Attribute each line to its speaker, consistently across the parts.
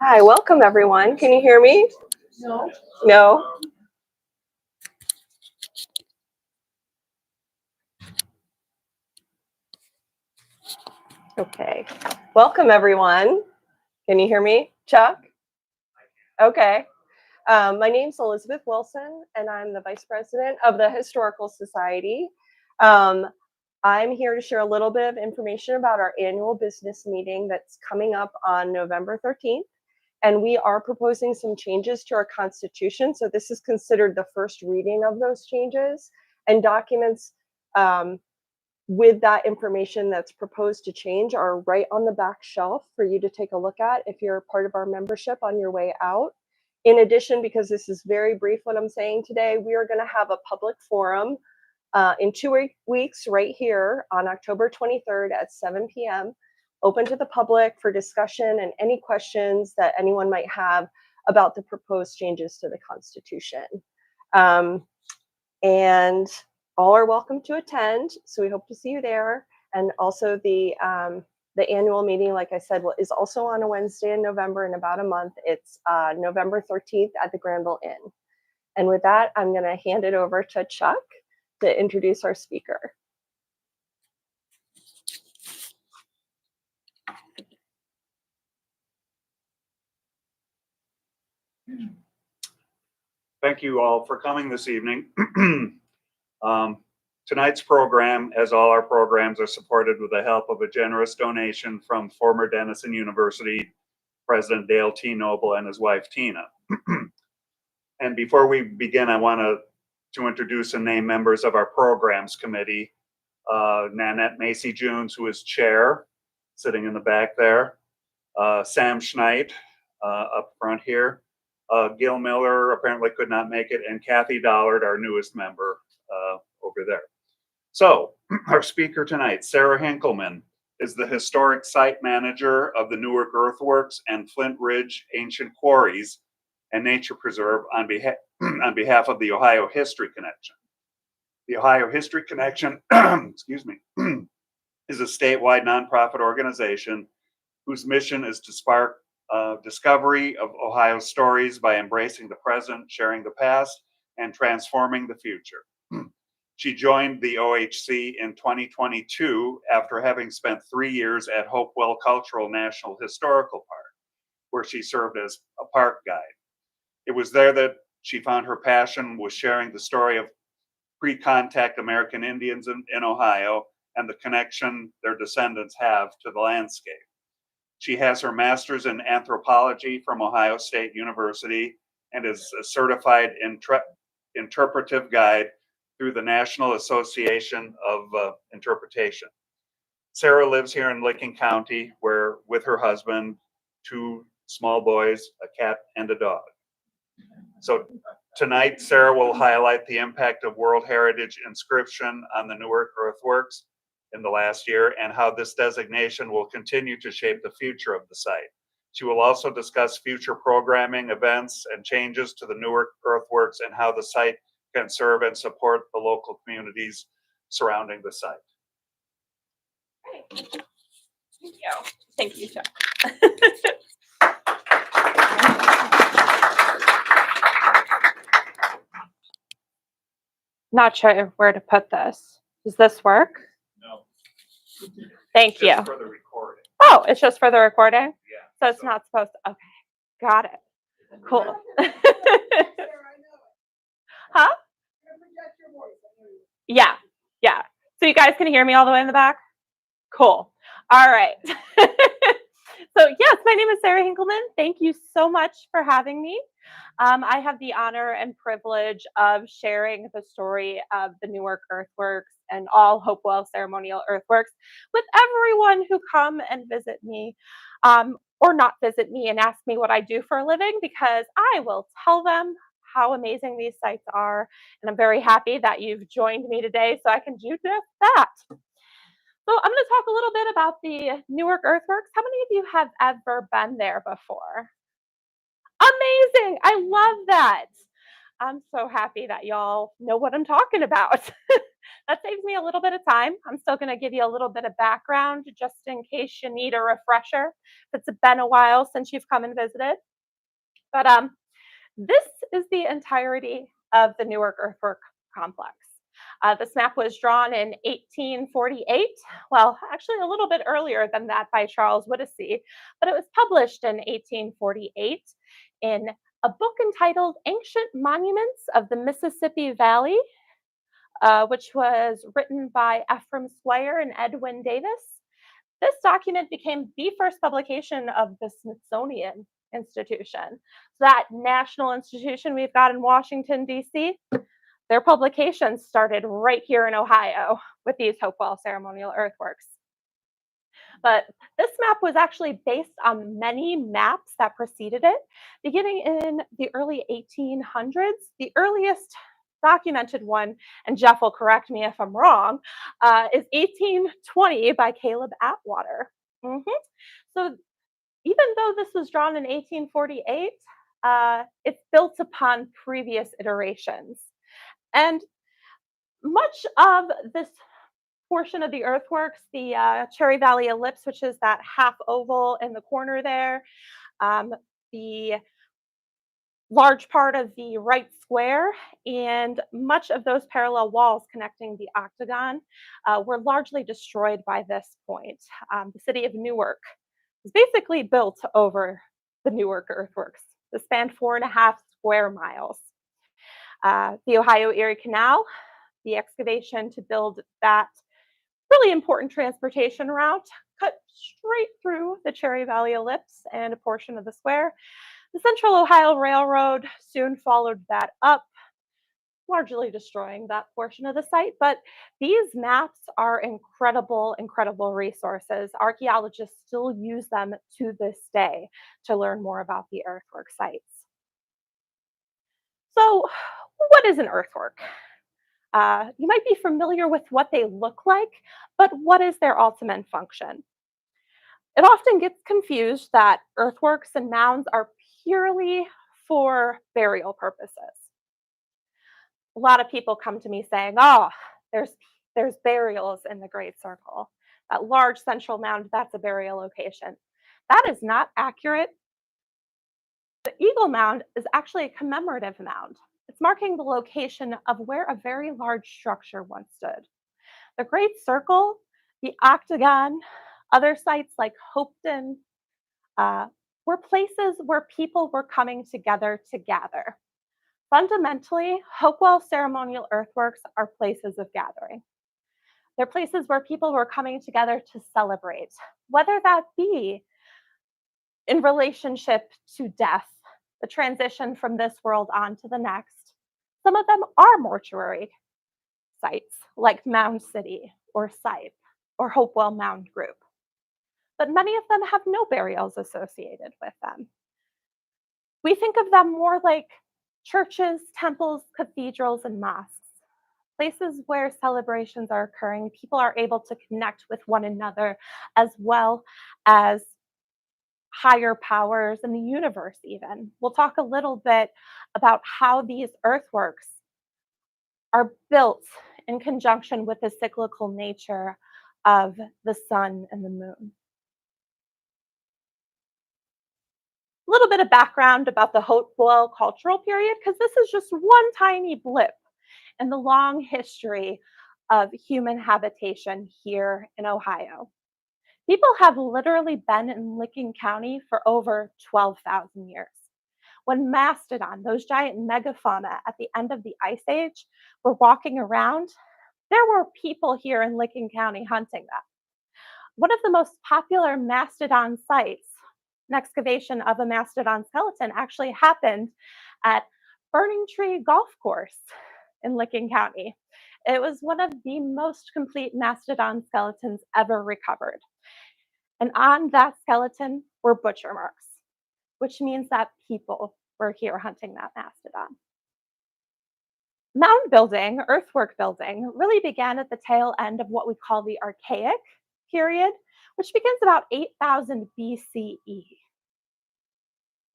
Speaker 1: Hi, welcome everyone. Can you hear me? No. No? Okay. Welcome everyone. Can you hear me, Chuck? Okay. My name's Elizabeth Wilson, and I'm the Vice President of the Historical Society. I'm here to share a little bit of information about our annual business meeting that's coming up on November 13th. And we are proposing some changes to our Constitution. So this is considered the first reading of those changes, and documents with that information that's proposed to change are right on the back shelf for you to take a look at if you're part of our membership on your way out. In addition, because this is very brief what I'm saying today, we are going to have a public forum in 2 weeks right here on October 23rd at 7 p.m. open to the public for discussion and any questions that anyone might have about the proposed changes to the Constitution. And all are welcome to attend, so we hope to see you there. And also the annual meeting, like I said, is also on a Wednesday in November in about a month. It's November 13th at the Granville Inn. And with that, I'm going to hand it over to Chuck to introduce our speaker.
Speaker 2: Thank you all for coming this evening. Tonight's program, as all our programs, are supported with the help of a generous donation from former Denison University President Dale T. Noble and his wife Tina. And before we begin, I want to introduce and name members of our programs committee. Nanette Macy-Junes, who is chair, sitting in the back there. Sam Schneid, up front here. Gil Miller apparently could not make it, and Kathy Dollard, our newest member, over there. So, our speaker tonight, Sarah Hinkelman, is the historic site manager of the Newark Earthworks and Flint Ridge Ancient Quarries and Nature Preserve on behalf of the Ohio History Connection. The Ohio History Connection, excuse me, is a statewide nonprofit organization whose mission is to spark discovery of Ohio's stories by embracing the present, sharing the past, and transforming the future. She joined the OHC in 2022 after having spent 3 years at Hopewell Cultural National Historical Park, where she served as a park guide. It was there that she found her passion was sharing the story of pre-contact American Indians in Ohio and the connection their descendants have to the landscape. She has her master's in anthropology from Ohio State University and is a certified interpretive guide through the National Association of Interpretation. Sarah lives here in Licking County, where with her husband, 2 small boys, a cat, and a dog. So tonight, Sarah will highlight the impact of World Heritage inscription on the Newark Earthworks in the last year and how this designation will continue to shape the future of the site. She will also discuss future programming, events, and changes to the Newark Earthworks and how the site can serve and support the local communities surrounding the site.
Speaker 1: Great. Thank you. Thank you, Chuck. Not sure where to put this. Does this work?
Speaker 2: No.
Speaker 1: Thank you.
Speaker 2: For the recording.
Speaker 1: Oh, it's just for the recording?
Speaker 2: Yeah.
Speaker 1: So it's not supposed to, okay. Got it. Cool. Huh? Yeah, yeah. So you guys can hear me all the way in the back? Cool. All right. So yes, my name is Sarah Hinkelman. Thank you so much for having me. I have the honor and privilege of sharing the story of the Newark Earthworks and all Hopewell ceremonial earthworks with everyone who come and visit me, or not visit me and ask me what I do for a living, because I will tell them how amazing these sites are. And I'm very happy that you've joined me today so I can do just that. So I'm going to talk a little bit about the Newark Earthworks. How many of you have ever been there before? Amazing. I love that. I'm so happy that y'all know what I'm talking about.
Speaker 3: That saves me a little bit of time. I'm still going to give you a little bit of background just in case you need a refresher. If it's been a while since you've come and visited. But this is the entirety of the Newark Earthwork complex. This map was drawn in 1848. Well, actually, a little bit earlier than that by Charles Whittlesey, but it was published in 1848 in a book entitled Ancient Monuments of the Mississippi Valley, which was written by Ephraim Squire and Edwin Davis. This document became the first publication of the Smithsonian Institution. That national institution we've got in Washington, D.C., their publication started right here in Ohio with these Hopewell ceremonial earthworks. But this map was actually based on many maps that preceded it, beginning in the early 1800s. The earliest documented one, and Jeff will correct me if I'm wrong, is 1820 by Caleb Atwater. So even though this was drawn in 1848, it's built upon previous iterations. And much of this portion of the earthworks, the Cherry Valley Ellipse, which is that half oval in the corner there, the large part of the right square, and much of those parallel walls connecting the octagon were largely destroyed by this point. The city of Newark was basically built over the Newark earthworks. It spanned 4.5 square miles. The Ohio Erie Canal, the excavation to build that really important transportation route, cut straight through the Cherry Valley Ellipse and a portion of the square. The Central Ohio Railroad soon followed that up, largely destroying that portion of the site. But these maps are incredible, incredible resources. Archaeologists still use them to this day to learn more about the earthwork sites. So, what is an earthwork? You might be familiar with what they look like, but what is their ultimate function? It often gets confused that earthworks and mounds are purely for burial purposes. A lot of people come to me saying, "Oh, there's burials in the Great Circle. That large central mound, that's a burial location." That is not accurate. The Eagle Mound is actually a commemorative mound. It's marking the location of where a very large structure once stood. The Great Circle, the Octagon, other sites like Hopeton were places where people were coming together to gather. Fundamentally, Hopewell ceremonial earthworks are places of gathering. They're places where people were coming together to celebrate, whether that be in relationship to death, the transition from this world on to the next. Some of them are mortuary sites like Mound City or Sipe or Hopewell Mound Group. But many of them have no burials associated with them. We think of them more like churches, temples, cathedrals, and mosques, places where celebrations are occurring. People are able to connect with one another as well as higher powers in the universe even. We'll talk a little bit about how these earthworks are built in conjunction with the cyclical nature of the sun and the moon. A little bit of background about the Hopewell cultural period, because this is just one tiny blip in the long history of human habitation here in Ohio. People have literally been in Licking County for over 12,000 years. When mastodon, those giant megafauna at the end of the Ice Age, were walking around, there were people here in Licking County hunting them. One of the most popular mastodon sites, an excavation of a mastodon skeleton, actually happened at Burning Tree Golf Course in Licking County. It was one of the most complete mastodon skeletons ever recovered. And on that skeleton were butcher marks, which means that people were here hunting that mastodon. Mound building, earthwork building, really began at the tail end of what we call the Archaic period, which begins about 8,000 BCE.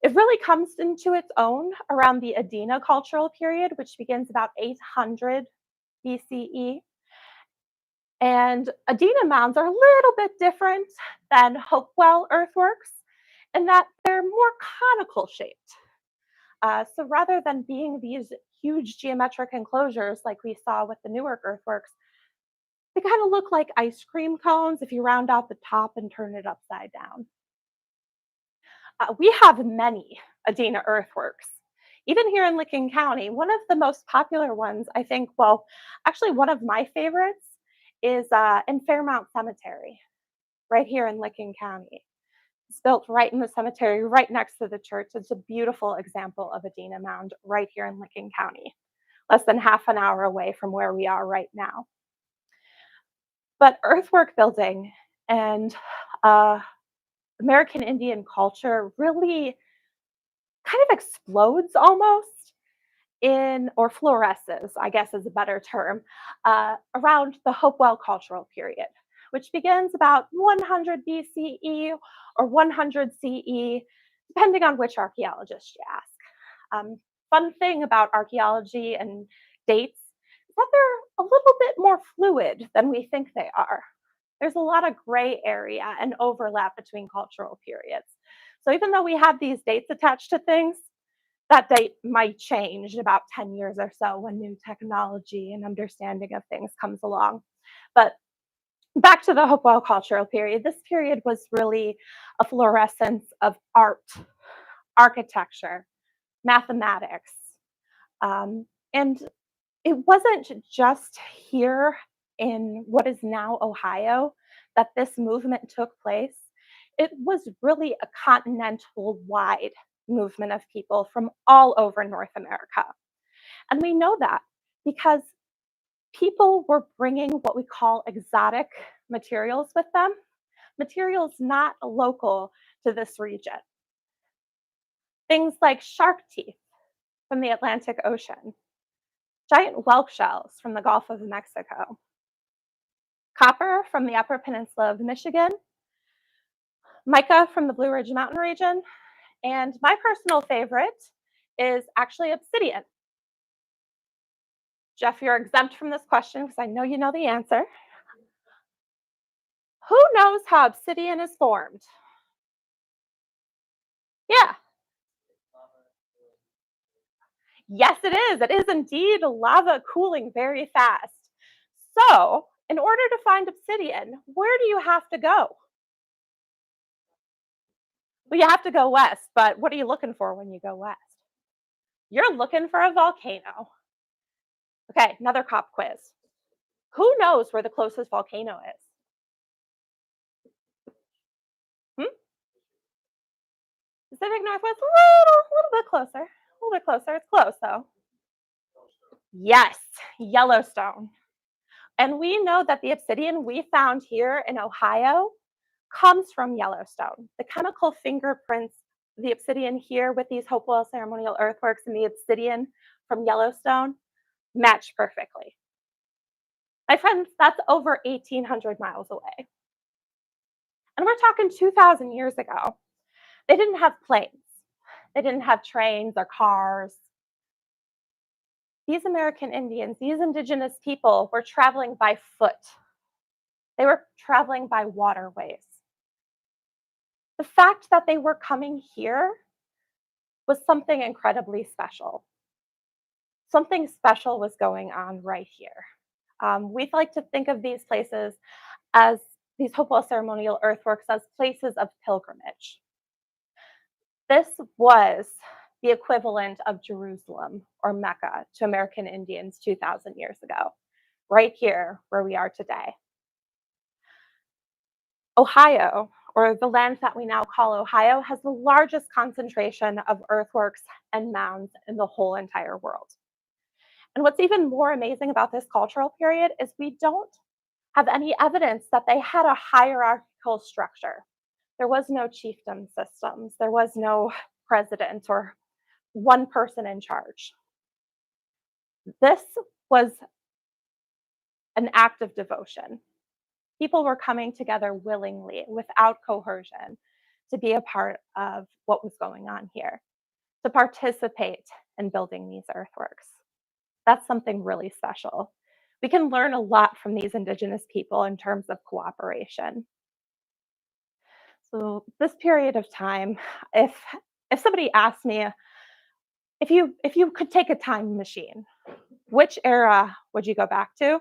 Speaker 3: It really comes into its own around the Adena cultural period, which begins about 800 BCE. And Adena mounds are a little bit different than Hopewell earthworks in that they're more conical shaped. So rather than being these huge geometric enclosures like we saw with the Newark earthworks, they kind of look like ice cream cones if you round out the top and turn it upside down. We have many Adena earthworks. Even here in Licking County, one of the most popular ones, I think, well, actually one of my favorites is in Fairmount Cemetery, right here in Licking County. It's built right in the cemetery, right next to the church. It's a beautiful example of a Dina mound right here in Licking County, less than half an hour away from where we are right now. But earthwork building and American Indian culture really kind of explodes almost or fluoresces, I guess is a better term, around the Hopewell cultural period, which begins about 100 BCE or 100 CE, depending on which archaeologist you ask. Fun thing about archaeology and dates is that they're a little bit more fluid than we think they are. There's a lot of gray area and overlap between cultural periods. So even though we have these dates attached to things, that date might change in about 10 years or so when new technology and understanding of things comes along. But back to the Hopewell cultural period, this period was really a fluorescence of art, architecture, mathematics. And it wasn't just here in what is now Ohio that this movement took place. It was really a continental wide movement of people from all over North America. And we know that because people were bringing what we call exotic materials with them, materials not local to this region. Things like shark teeth from the Atlantic Ocean, giant whelk shells from the Gulf of Mexico, copper from the Upper Peninsula of Michigan, mica from the Blue Ridge Mountain region, and my personal favorite is actually obsidian. Jeff, you're exempt from this question because I know you know the answer. Who knows how obsidian is formed? Yeah. Yes, it is. It is indeed lava cooling very fast. So, in order to find obsidian, where do you have to go? Well, you have to go west, but what are you looking for when you go west? You're looking for a volcano. Okay, another cop quiz. Who knows where the closest volcano is? Pacific Northwest, a little bit closer. A little bit closer. It's close though. Yes, Yellowstone. And we know that the obsidian we found here in Ohio comes from Yellowstone. The chemical fingerprints, the obsidian here with these Hopewell ceremonial earthworks and the obsidian from Yellowstone match perfectly. My friends, that's over 1,800 miles away. And we're talking 2,000 years ago. They didn't have planes. They didn't have trains or cars. These American Indians, these indigenous people were traveling by foot. They were traveling by waterways. The fact that they were coming here was something incredibly special. Something special was going on right here. We'd like to think of these places as these Hopewell ceremonial earthworks as places of pilgrimage. This was the equivalent of Jerusalem or Mecca to American Indians 2,000 years ago, right here where we are today. Ohio, or the land that we now call Ohio, has the largest concentration of earthworks and mounds in the whole entire world. And what's even more amazing about this cultural period is we don't have any evidence that they had a hierarchical structure. There was no chiefdom systems. There was no president or one person in charge. This was an act of devotion. People were coming together willingly, without coercion, to be a part of what was going on here, to participate in building these earthworks. That's something really special. We can learn a lot from these indigenous people in terms of cooperation. So this period of time, if if somebody asked me if you could take a time machine, which era would you go back to?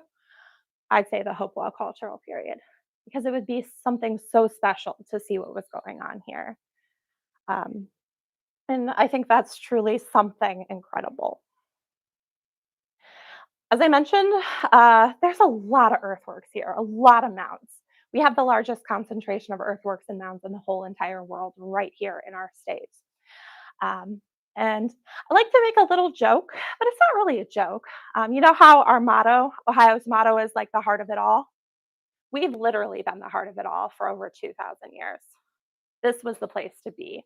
Speaker 3: I'd say the Hopewell cultural period because it would be something so special to see what was going on here. Um, and I think that's truly something incredible. As I mentioned, there's a lot of earthworks here, a lot of mounds. We have the largest concentration of earthworks and mounds in the whole entire world right here in our state. Um, and I like to make a little joke, but it's not really a joke. You know how our motto, Ohio's motto, is like the heart of it all? We've literally been the heart of it all for over 2,000 years. This was the place to be.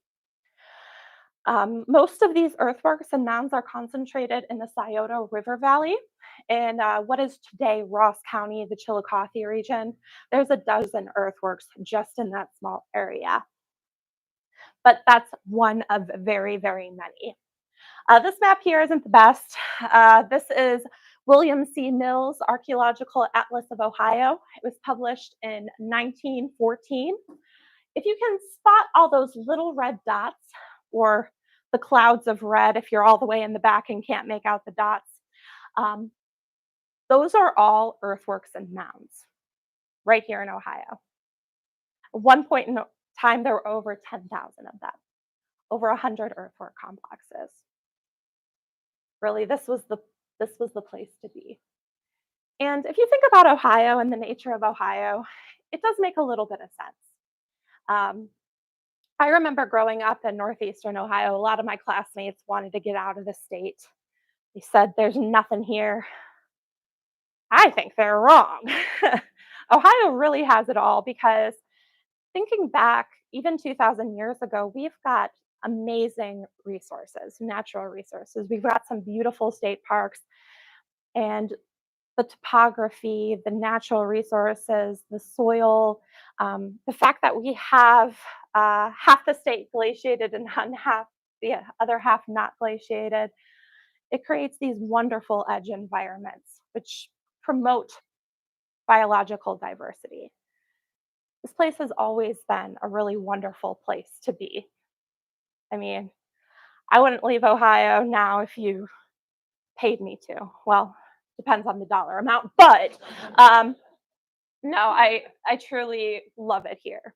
Speaker 3: Most of these earthworks and mounds are concentrated in the Scioto River Valley in what is today Ross County, the Chillicothe region. There's a dozen earthworks just in that small area, but that's one of very, very many. This map here isn't the best. This is William C. Mills' Archaeological Atlas of Ohio. It was published in 1914. If you can spot all those little red dots, or the clouds of red if you're all the way in the back and can't make out the dots, um, those are all earthworks and mounds right here in Ohio. At one point in time, there were over 10,000 of them, over 100 earthwork complexes. Really, this was the place to be. And if you think about Ohio and the nature of Ohio, it does make a little bit of sense. Um, I remember growing up in northeastern Ohio, a lot of my classmates wanted to get out of the state. They said, "There's nothing here." I think they're wrong. Ohio really has it all because thinking back, even 2,000 years ago, we've got amazing resources, natural resources. We've got some beautiful state parks, and the topography, the natural resources, the soil, the fact that we have half the state glaciated and half the other half not glaciated, it creates these wonderful edge environments which promote biological diversity. This place has always been a really wonderful place to be. I mean, I wouldn't leave Ohio now if you paid me to. Well, depends on the dollar amount, but um, no, I truly love it here,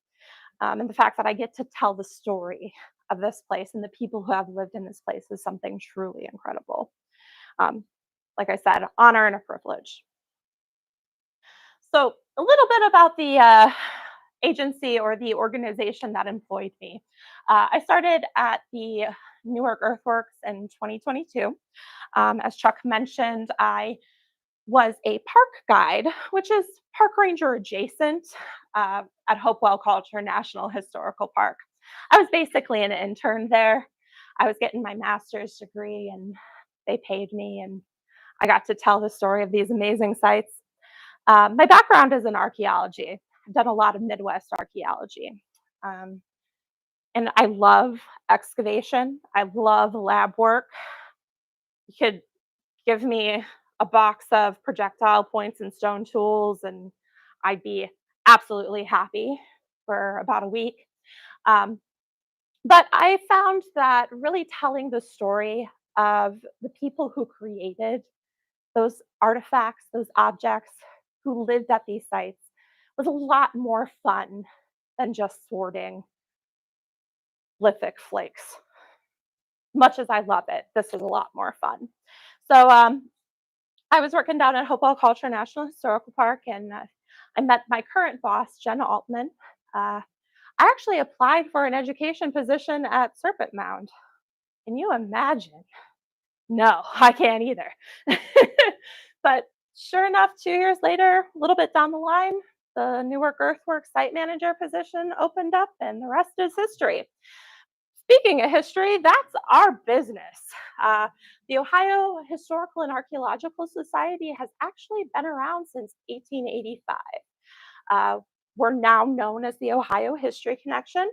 Speaker 3: and the fact that I get to tell the story of this place and the people who have lived in this place is something truly incredible. Um, like I said, honor and a privilege. So, a little bit about the agency or the organization that employed me. I started at the Newark Earthworks in 2022. As Chuck mentioned, I was a park guide, which is park ranger adjacent at Hopewell Culture National Historical Park. I was basically an intern there. I was getting my master's degree and they paid me, and I got to tell the story of these amazing sites. My background is in archaeology. I've done a lot of Midwest archaeology. Um, and I love excavation. I love lab work. You could give me a box of projectile points and stone tools, and I'd be absolutely happy for about a week. Um, but I found that really telling the story of the people who created those artifacts, those objects, who lived at these sites was a lot more fun than just sorting lithic flakes. Much as I love it, this is a lot more fun. So I was working down at Hopewell Culture National Historical Park, and I met my current boss, Jenna Altman. Uh, I actually applied for an education position at Serpent Mound. Can you imagine? No, I can't either. But sure enough, 2 years later, a little bit down the line, the Newark Earthworks site manager position opened up, and the rest is history. Speaking of history, that's our business. Uh, the Ohio Historical and Archaeological Society has actually been around since 1885. Uh, we're now known as the Ohio History Connection,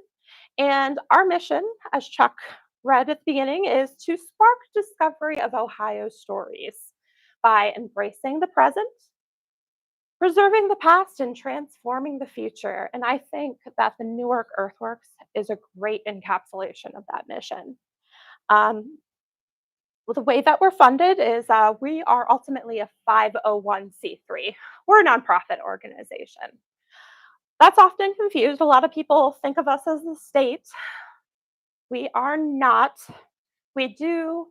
Speaker 3: and our mission, as Chuck read at the beginning, is to spark discovery of Ohio stories by embracing the present preserving the past and transforming the future. And I think that the Newark Earthworks is a great encapsulation of that mission. Um, well, the way that we're funded is we are ultimately a 501c3. We're a nonprofit organization. That's often confused. A lot of people think of us as the state. We are not. We do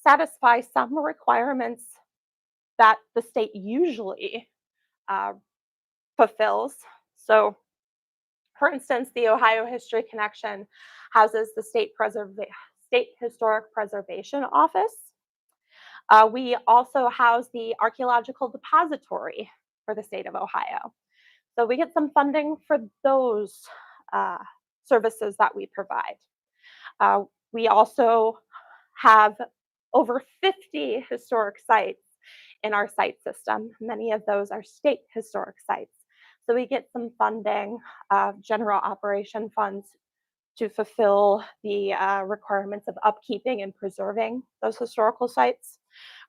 Speaker 3: satisfy some requirements that the state usually uh, fulfills. So, for instance, the Ohio History Connection houses the State Historic Preservation Office. We also house the Archaeological Depository for the state of Ohio. So we get some funding for those uh, services that we provide. We also have over 50 historic sites in our site system. Many of those are state historic sites. So we get some funding, general operation funds to fulfill the requirements of upkeeping and preserving those historical sites.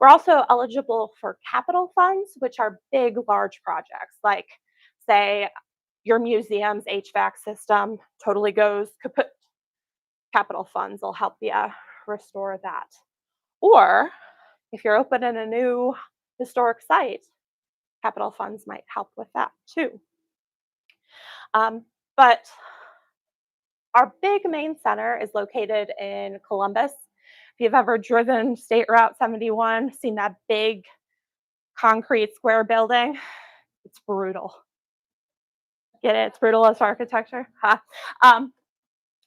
Speaker 3: We're also eligible for capital funds, which are big, large projects, like, say, your museum's HVAC system totally goes kaput. Capital funds will help you restore that. Or if you're opening a new historic site, capital funds might help with that too. But our big main center is located in Columbus. If you've ever driven State Route 71, seen that big concrete square building, it's brutal. Get it? It's brutal as architecture. Huh?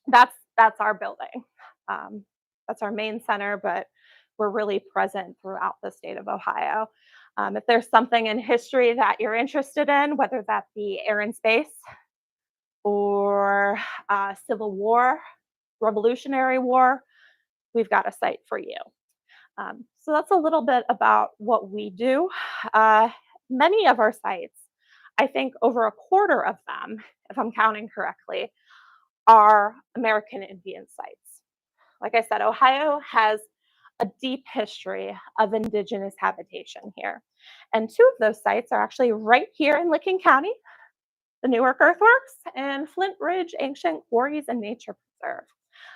Speaker 3: That's our building. That's our main center, but we're really present throughout the state of Ohio. If there's something in history that you're interested in, whether that be air and space or Civil War, Revolutionary War, we've got a site for you. So that's a little bit about what we do. Many of our sites, I think over a quarter of them, if I'm counting correctly, are American Indian sites. Like I said, Ohio has a deep history of indigenous habitation here. And two of those sites are actually right here in Licking County, the Newark Earthworks and Flint Ridge Ancient Quarries and Nature Preserve.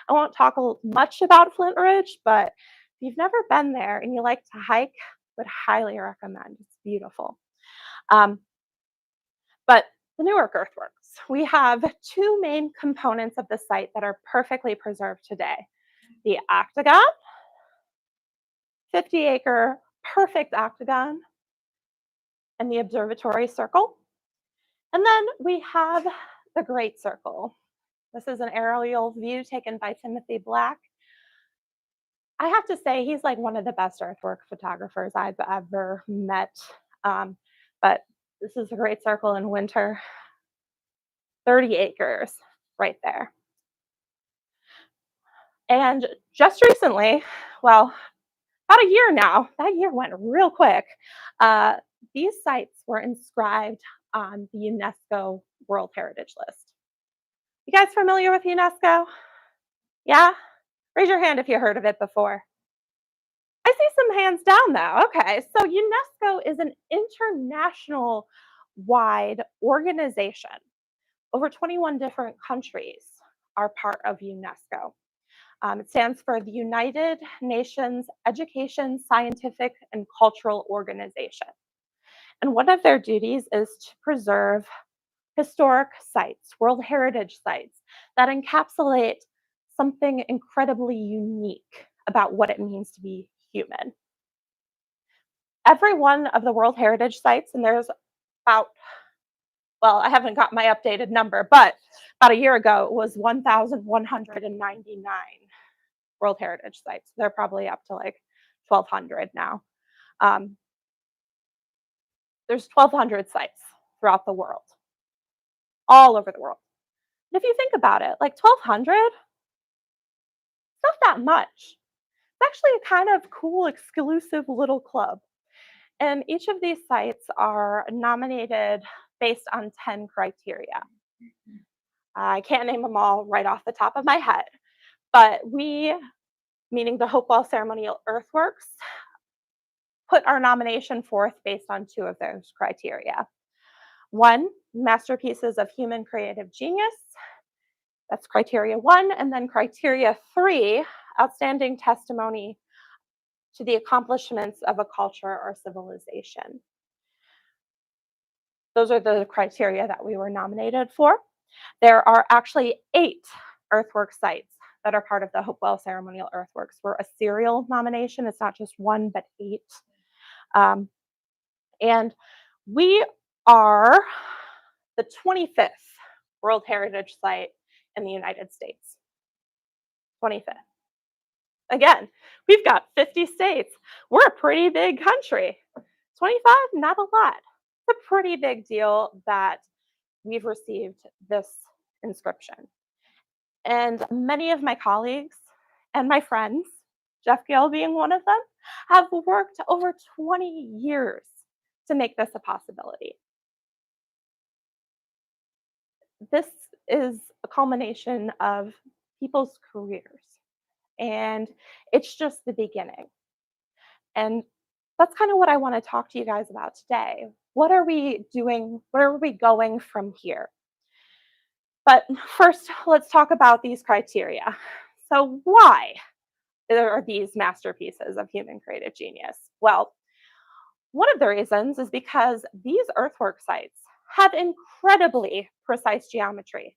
Speaker 3: I won't talk much about Flint Ridge, but if you've never been there and you like to hike, I would highly recommend. It's beautiful. But the Newark Earthworks, we have two main components of the site that are perfectly preserved today. The octagon, 50-acre perfect octagon, and the observatory circle. And then we have the Great Circle. This is an aerial view taken by Timothy Black. I have to say, he's like one of the best earthwork photographers I've ever met. But this is the Great Circle in winter. 30 acres right there. And just recently, well, about a year now, that year went real quick, these sites were inscribed on the UNESCO World Heritage List. You guys familiar with UNESCO? Yeah? Raise your hand if you heard of it before. I see some hands down though. Okay, so UNESCO is an international wide organization. Over 21 different countries are part of UNESCO. It stands for the United Nations Education, Scientific, and Cultural Organization. And one of their duties is to preserve historic sites, World Heritage sites, that encapsulate something incredibly unique about what it means to be human. Every one of the World Heritage sites, and there's about, well, I haven't got my updated number, but about a year ago, it was 1,199 World Heritage sites. They're probably up to like 1,200 now. There's 1,200 sites throughout the world, all over the world. And if you think about it, like 1,200, it's not that much. It's actually a kind of cool, exclusive little club. And each of these sites are nominated based on 10 criteria. I can't name them all right off the top of my head, but we, meaning the Hopewell Ceremonial Earthworks, put our nomination forth based on two of those criteria. 1, masterpieces of human creative genius. That's criteria 1. And then criteria 3, outstanding testimony to the accomplishments of a culture or civilization. Those are the criteria that we were nominated for. There are actually 8 earthwork sites that are part of the Hopewell Ceremonial Earthworks. We're a serial nomination. It's not just 1, but 8. And we are the 25th World Heritage Site in the United States. 25th. Again, we've got 50 states. We're a pretty big country. 25, not a lot. It's a pretty big deal that we've received this inscription. And many of my colleagues and my friends, Jeff Gale being one of them, have worked over 20 years to make this a possibility. This is a culmination of people's careers, and it's just the beginning. And that's kind of what I want to talk to you guys about today. What are we doing? Where are we going from here? But first, let's talk about these criteria. So why are these masterpieces of human creative genius? Well, one of the reasons is because these earthwork sites have incredibly precise geometry.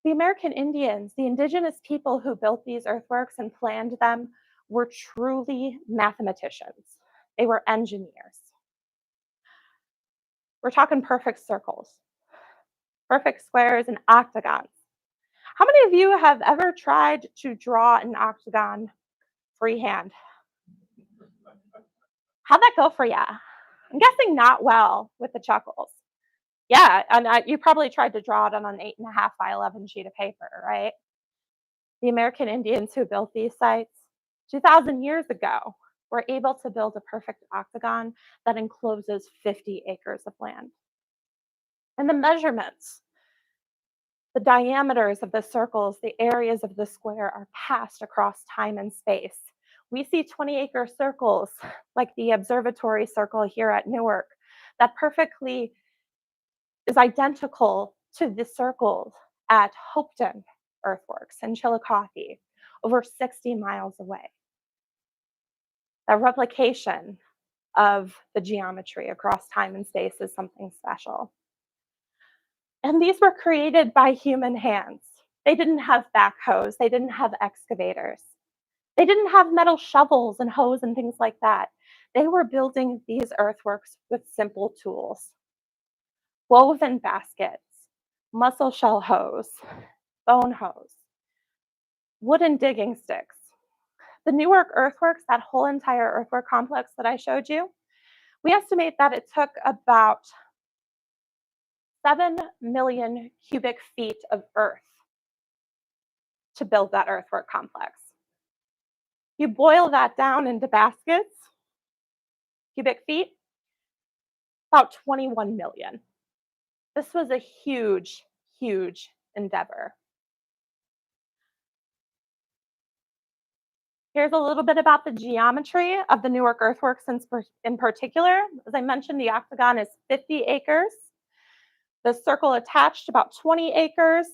Speaker 3: The American Indians, the indigenous people who built these earthworks and planned them, were truly mathematicians. They were engineers. We're talking perfect circles, perfect squares, and octagons. How many of you have ever tried to draw an octagon freehand? How'd that go for you? I'm guessing not well with the chuckles. Yeah, and you probably tried to draw it on an 8.5 by 11 sheet of paper, right? The American Indians who built these sites 2,000 years ago were able to build a perfect octagon that encloses 50 acres of land. And the measurements, the diameters of the circles, the areas of the square are passed across time and space. We see 20-acre circles like the observatory circle here at Newark that perfectly is identical to the circles at Hopeton Earthworks in Chillicothe, over 60 miles away. The replication of the geometry across time and space is something special. And these were created by human hands. They didn't have backhoes, they didn't have excavators. They didn't have metal shovels and hoes and things like that. They were building these earthworks with simple tools. Woven baskets, mussel shell hoes, bone hoes, wooden digging sticks. The Newark Earthworks, that whole entire earthwork complex that I showed you, we estimate that it took about 7 million cubic feet of earth to build that earthwork complex. You boil that down into baskets, cubic feet, about 21 million. This was a huge, huge endeavor. Here's a little bit about the geometry of the Newark Earthworks in particular. As I mentioned, the octagon is 50 acres. The circle attached, about 20 acres.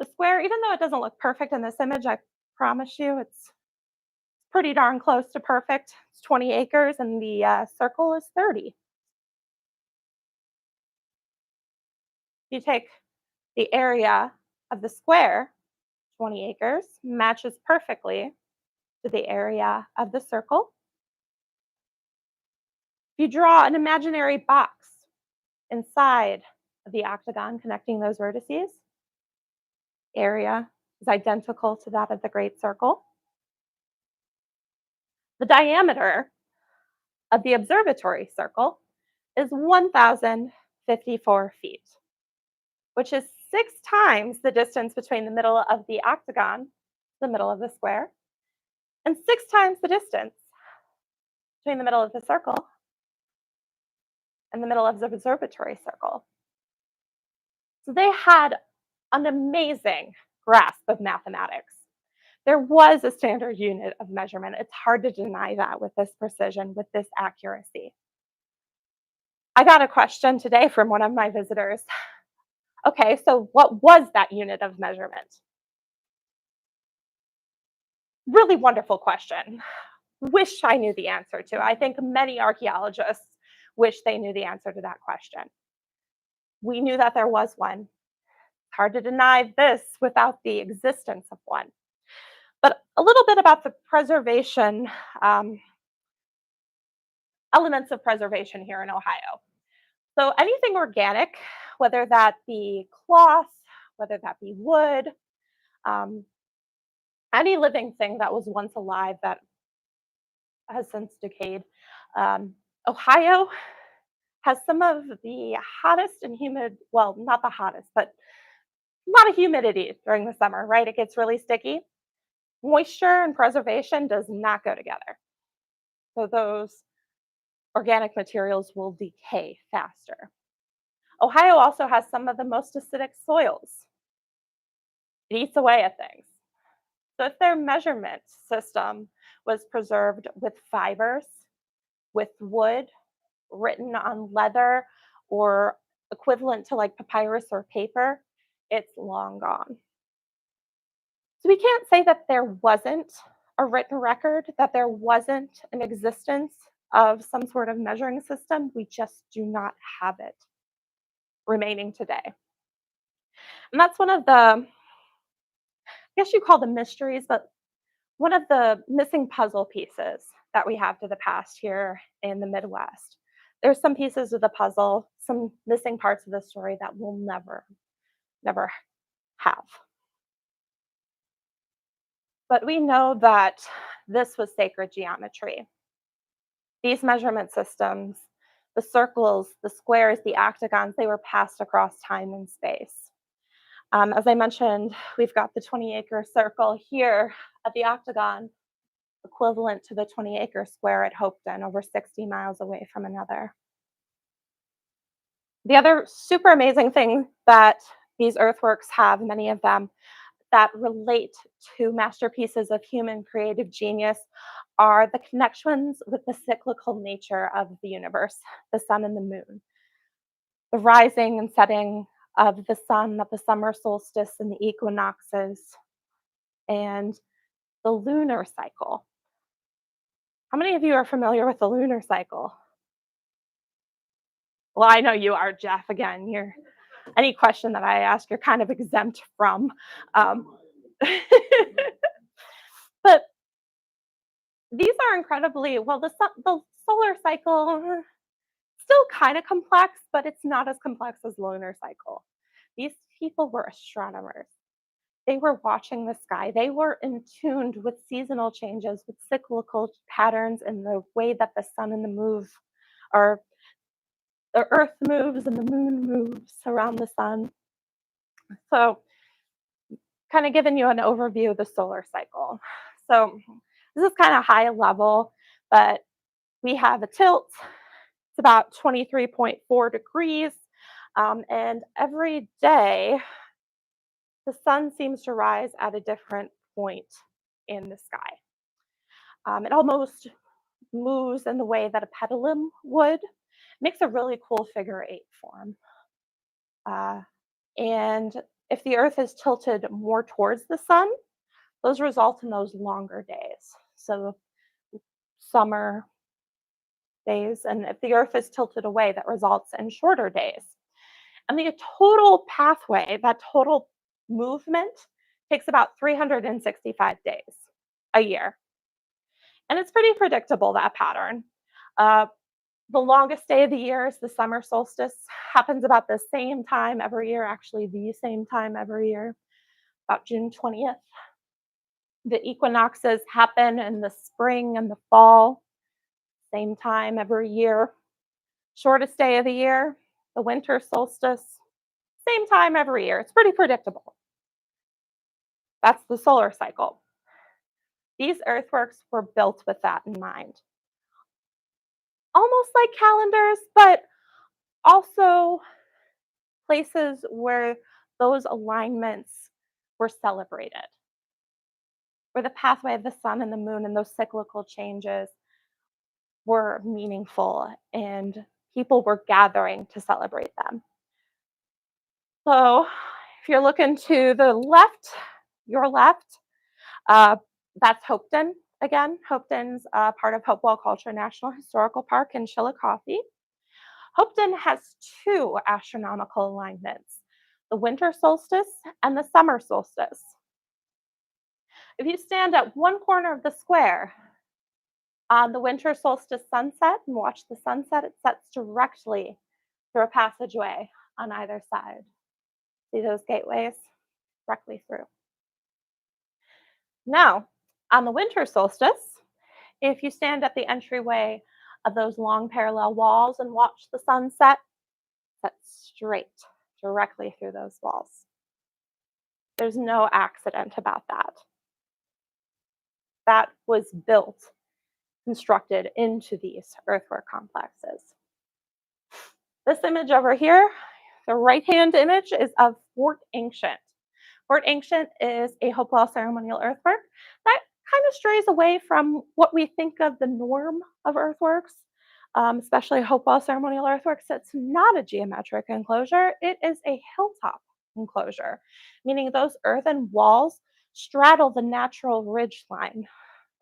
Speaker 3: The square, even though it doesn't look perfect in this image, I promise you it's pretty darn close to perfect. It's 20 acres and the circle is 30. You take the area of the square, 20 acres, matches perfectly to the area of the circle. You draw an imaginary box inside of the octagon connecting those vertices. Area is identical to that of the great circle. The diameter of the observatory circle is 1,054 feet, which is 6 times the distance between the middle of the octagon, the middle of the square, and 6 times the distance between the middle of the circle and the middle of the observatory circle. So they had an amazing grasp of mathematics. There was a standard unit of measurement. It's hard to deny that with this precision, with this accuracy. I got a question today from one of my visitors. Okay, so what was that unit of measurement? Really wonderful question. Wish I knew the answer to. I think many archaeologists wish they knew the answer to that question. We knew that there was one. It's hard to deny this without the existence of one. But a little bit about the preservation, elements of preservation here in Ohio. So anything organic, whether that be cloth, whether that be wood, um, any living thing that was once alive that has since decayed. Ohio has some of the hottest and humid, well, not the hottest, but a lot of humidity during the summer, right? It gets really sticky. Moisture and preservation does not go together. So those organic materials will decay faster. Ohio also has some of the most acidic soils. It eats away at things. So if their measurement system was preserved with fibers, with wood, written on leather, or equivalent to like papyrus or paper, it's long gone. So we can't say that there wasn't a written record, that there wasn't an existence of some sort of measuring system. We just do not have it remaining today. And that's one of the, I guess you call them mysteries, but one of the missing puzzle pieces that we have to the past here in the Midwest. There's some pieces of the puzzle, some missing parts of the story that we'll never have. But we know that this was sacred geometry. These measurement systems, the circles, the squares, the octagons, they were passed across time and space. As I mentioned, we've got the 20-acre circle here at the octagon, equivalent to the 20-acre square at Hopeton, over 60 miles away from another. The other super amazing thing that these earthworks have, many of them, that relate to masterpieces of human creative genius are the connections with the cyclical nature of the universe, the sun and the moon. The rising and setting of the sun at the summer solstice and the equinoxes, and the lunar cycle. How many of you are familiar with the lunar cycle? Well, I know you are, Jeff. Again, any question that I ask, you're kind of exempt from. But these are incredibly, well, the solar cycle, still kind of complex, but it's not as complex as the lunar cycle. These people were astronomers. They were watching the sky. They were in tuned with seasonal changes, with cyclical patterns in the way that the sun and or the earth moves and the moon moves around the sun. So kind of giving you an overview of the solar cycle. So this is kind of high level, but we have a tilt. It's about 23.4 degrees. And every day, the sun seems to rise at a different point in the sky. It almost moves in the way that a pendulum would. Makes a really cool figure-8 form. And if the Earth is tilted more towards the sun, those result in those longer days. So summer days, and if the Earth is tilted away, that results in shorter days. And the total pathway, that total movement, takes about 365 days a year. And it's pretty predictable, that pattern. The longest day of the year is the summer solstice. Happens about the same time every year, actually the same time every year, about June 20th. The equinoxes happen in the spring and the fall, same time every year. Shortest day of the year, the winter solstice, same time every year. It's pretty predictable. That's the solar cycle. These earthworks were built with that in mind. Almost like calendars, but also places where those alignments were celebrated, where the pathway of the sun and the moon and those cyclical changes were meaningful and people were gathering to celebrate them. So if you're looking to the left, your left, that's Hopeton again. Hopeton's part of Hopewell Culture National Historical Park in Chillicothe. Hopeton has two astronomical alignments, the winter solstice and the summer solstice. If you stand at one corner of the square on the winter solstice sunset and watch the sunset, it sets directly through a passageway on either side. See those gateways? Directly through. Now, on the winter solstice, if you stand at the entryway of those long parallel walls and watch the sunset, set straight directly through those walls. There's no accident about that. That was built, constructed into these earthwork complexes. This image over here, the right-hand image, is of Fort Ancient. Fort Ancient is a Hopewell ceremonial earthwork that kind of strays away from what we think of the norm of earthworks, especially Hopewell ceremonial earthworks. It's not a geometric enclosure, it is a hilltop enclosure, meaning those earthen walls straddle the natural ridge line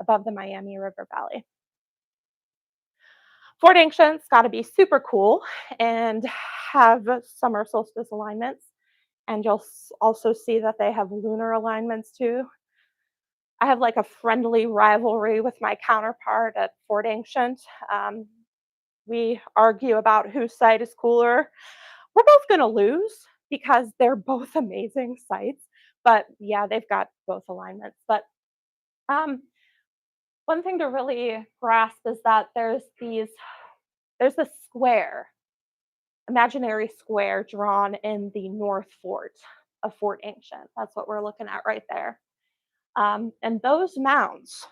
Speaker 3: above the Miami River Valley. Fort Ancient's got to be super cool and have summer solstice alignments. And you'll also see that they have lunar alignments too. I have like a friendly rivalry with my counterpart at Fort Ancient. We argue about whose site is cooler. We're both going to lose because they're both amazing sites. But yeah, they've got both alignments. But one thing to really grasp is that there's a square, imaginary square drawn in the north fort of Fort Ancient. That's what we're looking at right there. And those mounds,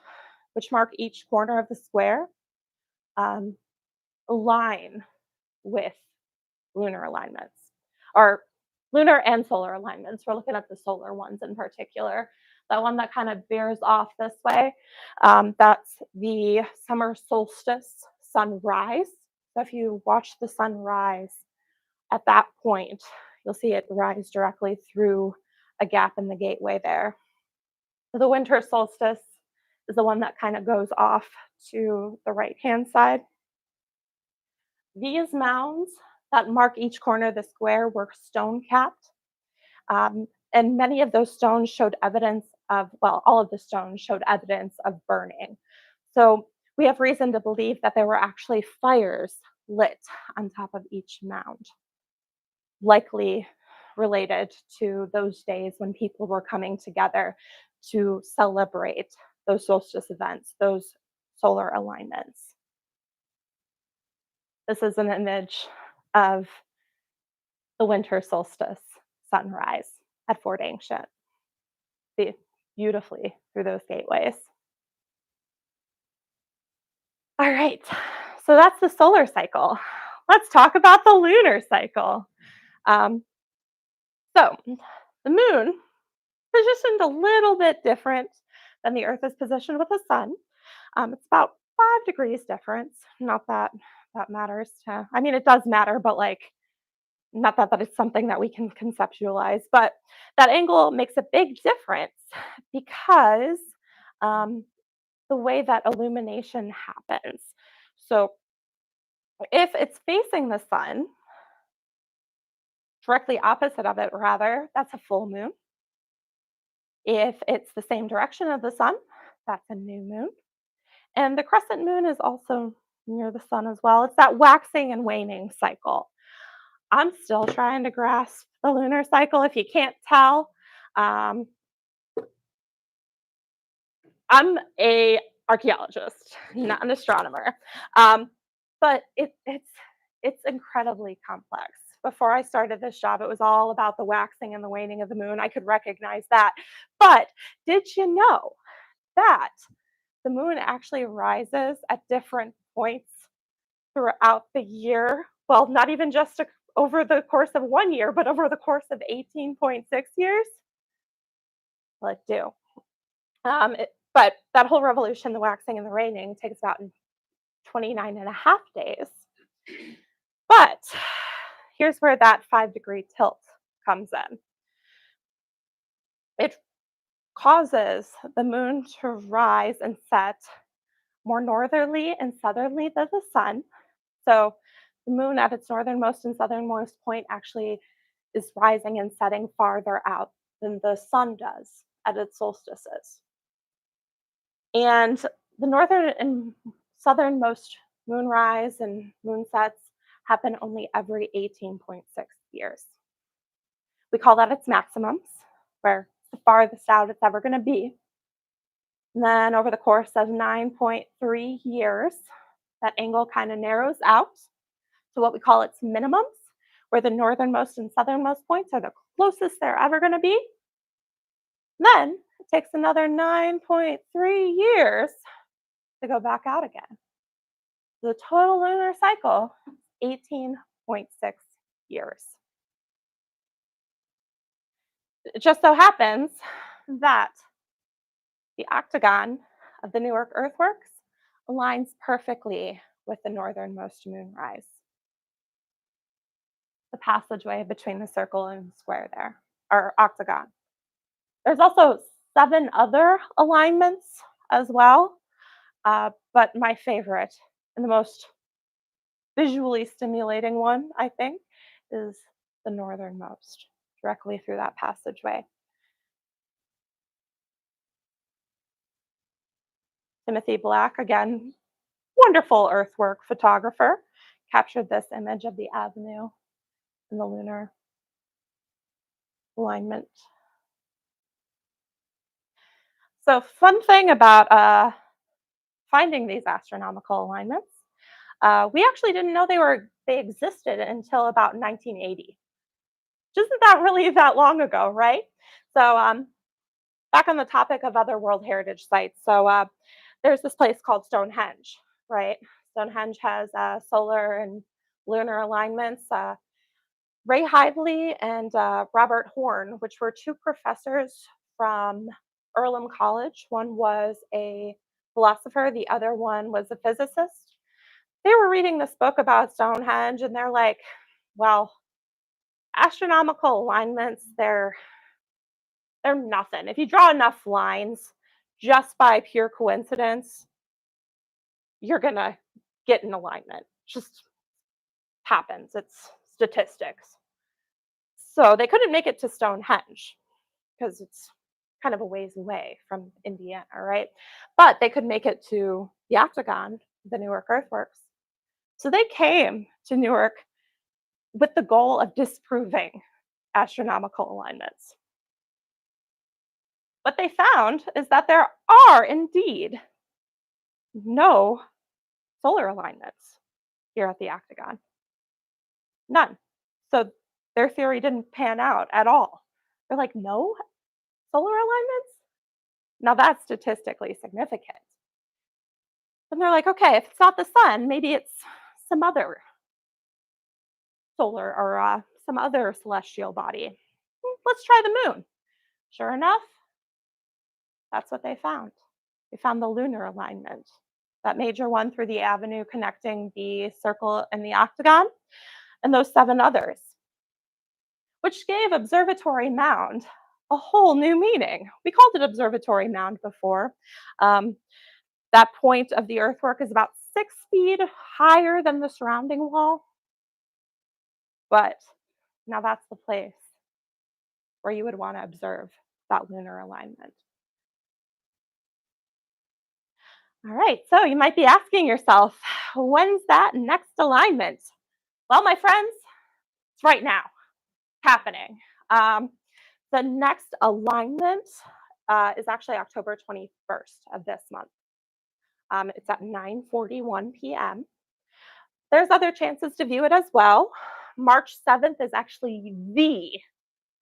Speaker 3: which mark each corner of the square, align with lunar alignments, or lunar and solar alignments. We're looking at the solar ones in particular. That one that kind of bears off this way, that's the summer solstice sunrise. So if you watch the sun rise at that point, you'll see it rise directly through a gap in the gateway there. The winter solstice is the one that kind of goes off to the right-hand side. These mounds that mark each corner of the square were stone-capped, and many of those stones showed evidence of, well, all of the stones showed evidence of burning. So we have reason to believe that there were actually fires lit on top of each mound, likely related to those days when people were coming together to celebrate those solstice events, those solar alignments. This is an image of the winter solstice sunrise at Fort Ancient. See beautifully through those gateways. All right, so that's the solar cycle. Let's talk about the lunar cycle. So the moon positioned a little bit different than the Earth is positioned with the sun. It's about 5 degrees difference. Not that that matters to, I mean, it does matter, but like, not that it's something that we can conceptualize, but that angle makes a big difference because the way that illumination happens. So if it's facing the sun, directly opposite of it rather, that's a full moon. If it's the same direction of the sun, that's a new moon. And the crescent moon is also near the sun as well. It's that waxing and waning cycle. I'm still trying to grasp the lunar cycle. If you can't tell, I'm a archaeologist, not an astronomer. But it's incredibly complex. Before I started this job, it was all about the waxing and the waning of the moon. I could recognize that. But did you know that the moon actually rises at different points throughout the year? Well, not even just over the course of 1 year, but over the course of 18.6 years? Well, it do. But that whole revolution, the waxing and the waning, takes about 29 and a half days. But here's where that 5-degree tilt comes in. It causes the moon to rise and set more northerly and southerly than the sun. So the moon at its northernmost and southernmost point actually is rising and setting farther out than the sun does at its solstices. And the northern and southernmost moonrise and moonsets happen only every 18.6 years. We call that its maximums, where it's the farthest out it's ever going to be. And then over the course of 9.3 years, that angle kind of narrows out to what we call its minimums, where the northernmost and southernmost points are the closest they're ever going to be. Then it takes another 9.3 years to go back out again. The total lunar cycle is 18.6 years. It just so happens that the octagon of the Newark Earthworks aligns perfectly with the northernmost moonrise. The passageway between the circle and square there, or octagon. There's also 7 other alignments as well, but my favorite and the most visually stimulating one, I think, is the northernmost, directly through that passageway. Timothy Black, again, wonderful earthwork photographer, captured this image of the avenue and the lunar alignment. So, fun thing about finding these astronomical alignments, we actually didn't know they existed until about 1980. Which isn't that really that long ago, right? So, back on the topic of other World Heritage sites, so there's this place called Stonehenge, right? Stonehenge has solar and lunar alignments. Ray Hively and Robert Horn, which were 2 professors from Earlham College. One was a philosopher, the other one was a physicist. They were reading this book about Stonehenge and they're like, well, astronomical alignments, they're nothing. If you draw enough lines just by pure coincidence, you're going to get an alignment. Just happens. It's statistics. So they couldn't make it to Stonehenge because it's kind of a ways away from Indiana, right? But they could make it to the octagon, the Newark Earthworks. So they came to Newark with the goal of disproving astronomical alignments. What they found is that there are indeed no solar alignments here at the octagon. None. So their theory didn't pan out at all. They're like, no solar alignments? Now that's statistically significant. And they're like, okay, if it's not the sun, maybe it's some other solar or some other celestial body. Let's try the moon. Sure enough, that's what they found. They found the lunar alignment, that major one through the avenue connecting the circle and the octagon, and those 7 others, which gave Observatory Mound a whole new meaning. We called it Observatory Mound before. That point of the earthwork is about 6 feet higher than the surrounding wall. But now that's the place where you would want to observe that lunar alignment. All right, so you might be asking yourself, when's that next alignment? Well, my friends, it's right now, happening. The next alignment is actually October 21st of this month. It's at 9:41 p.m. There's other chances to view it as well. March 7th is actually the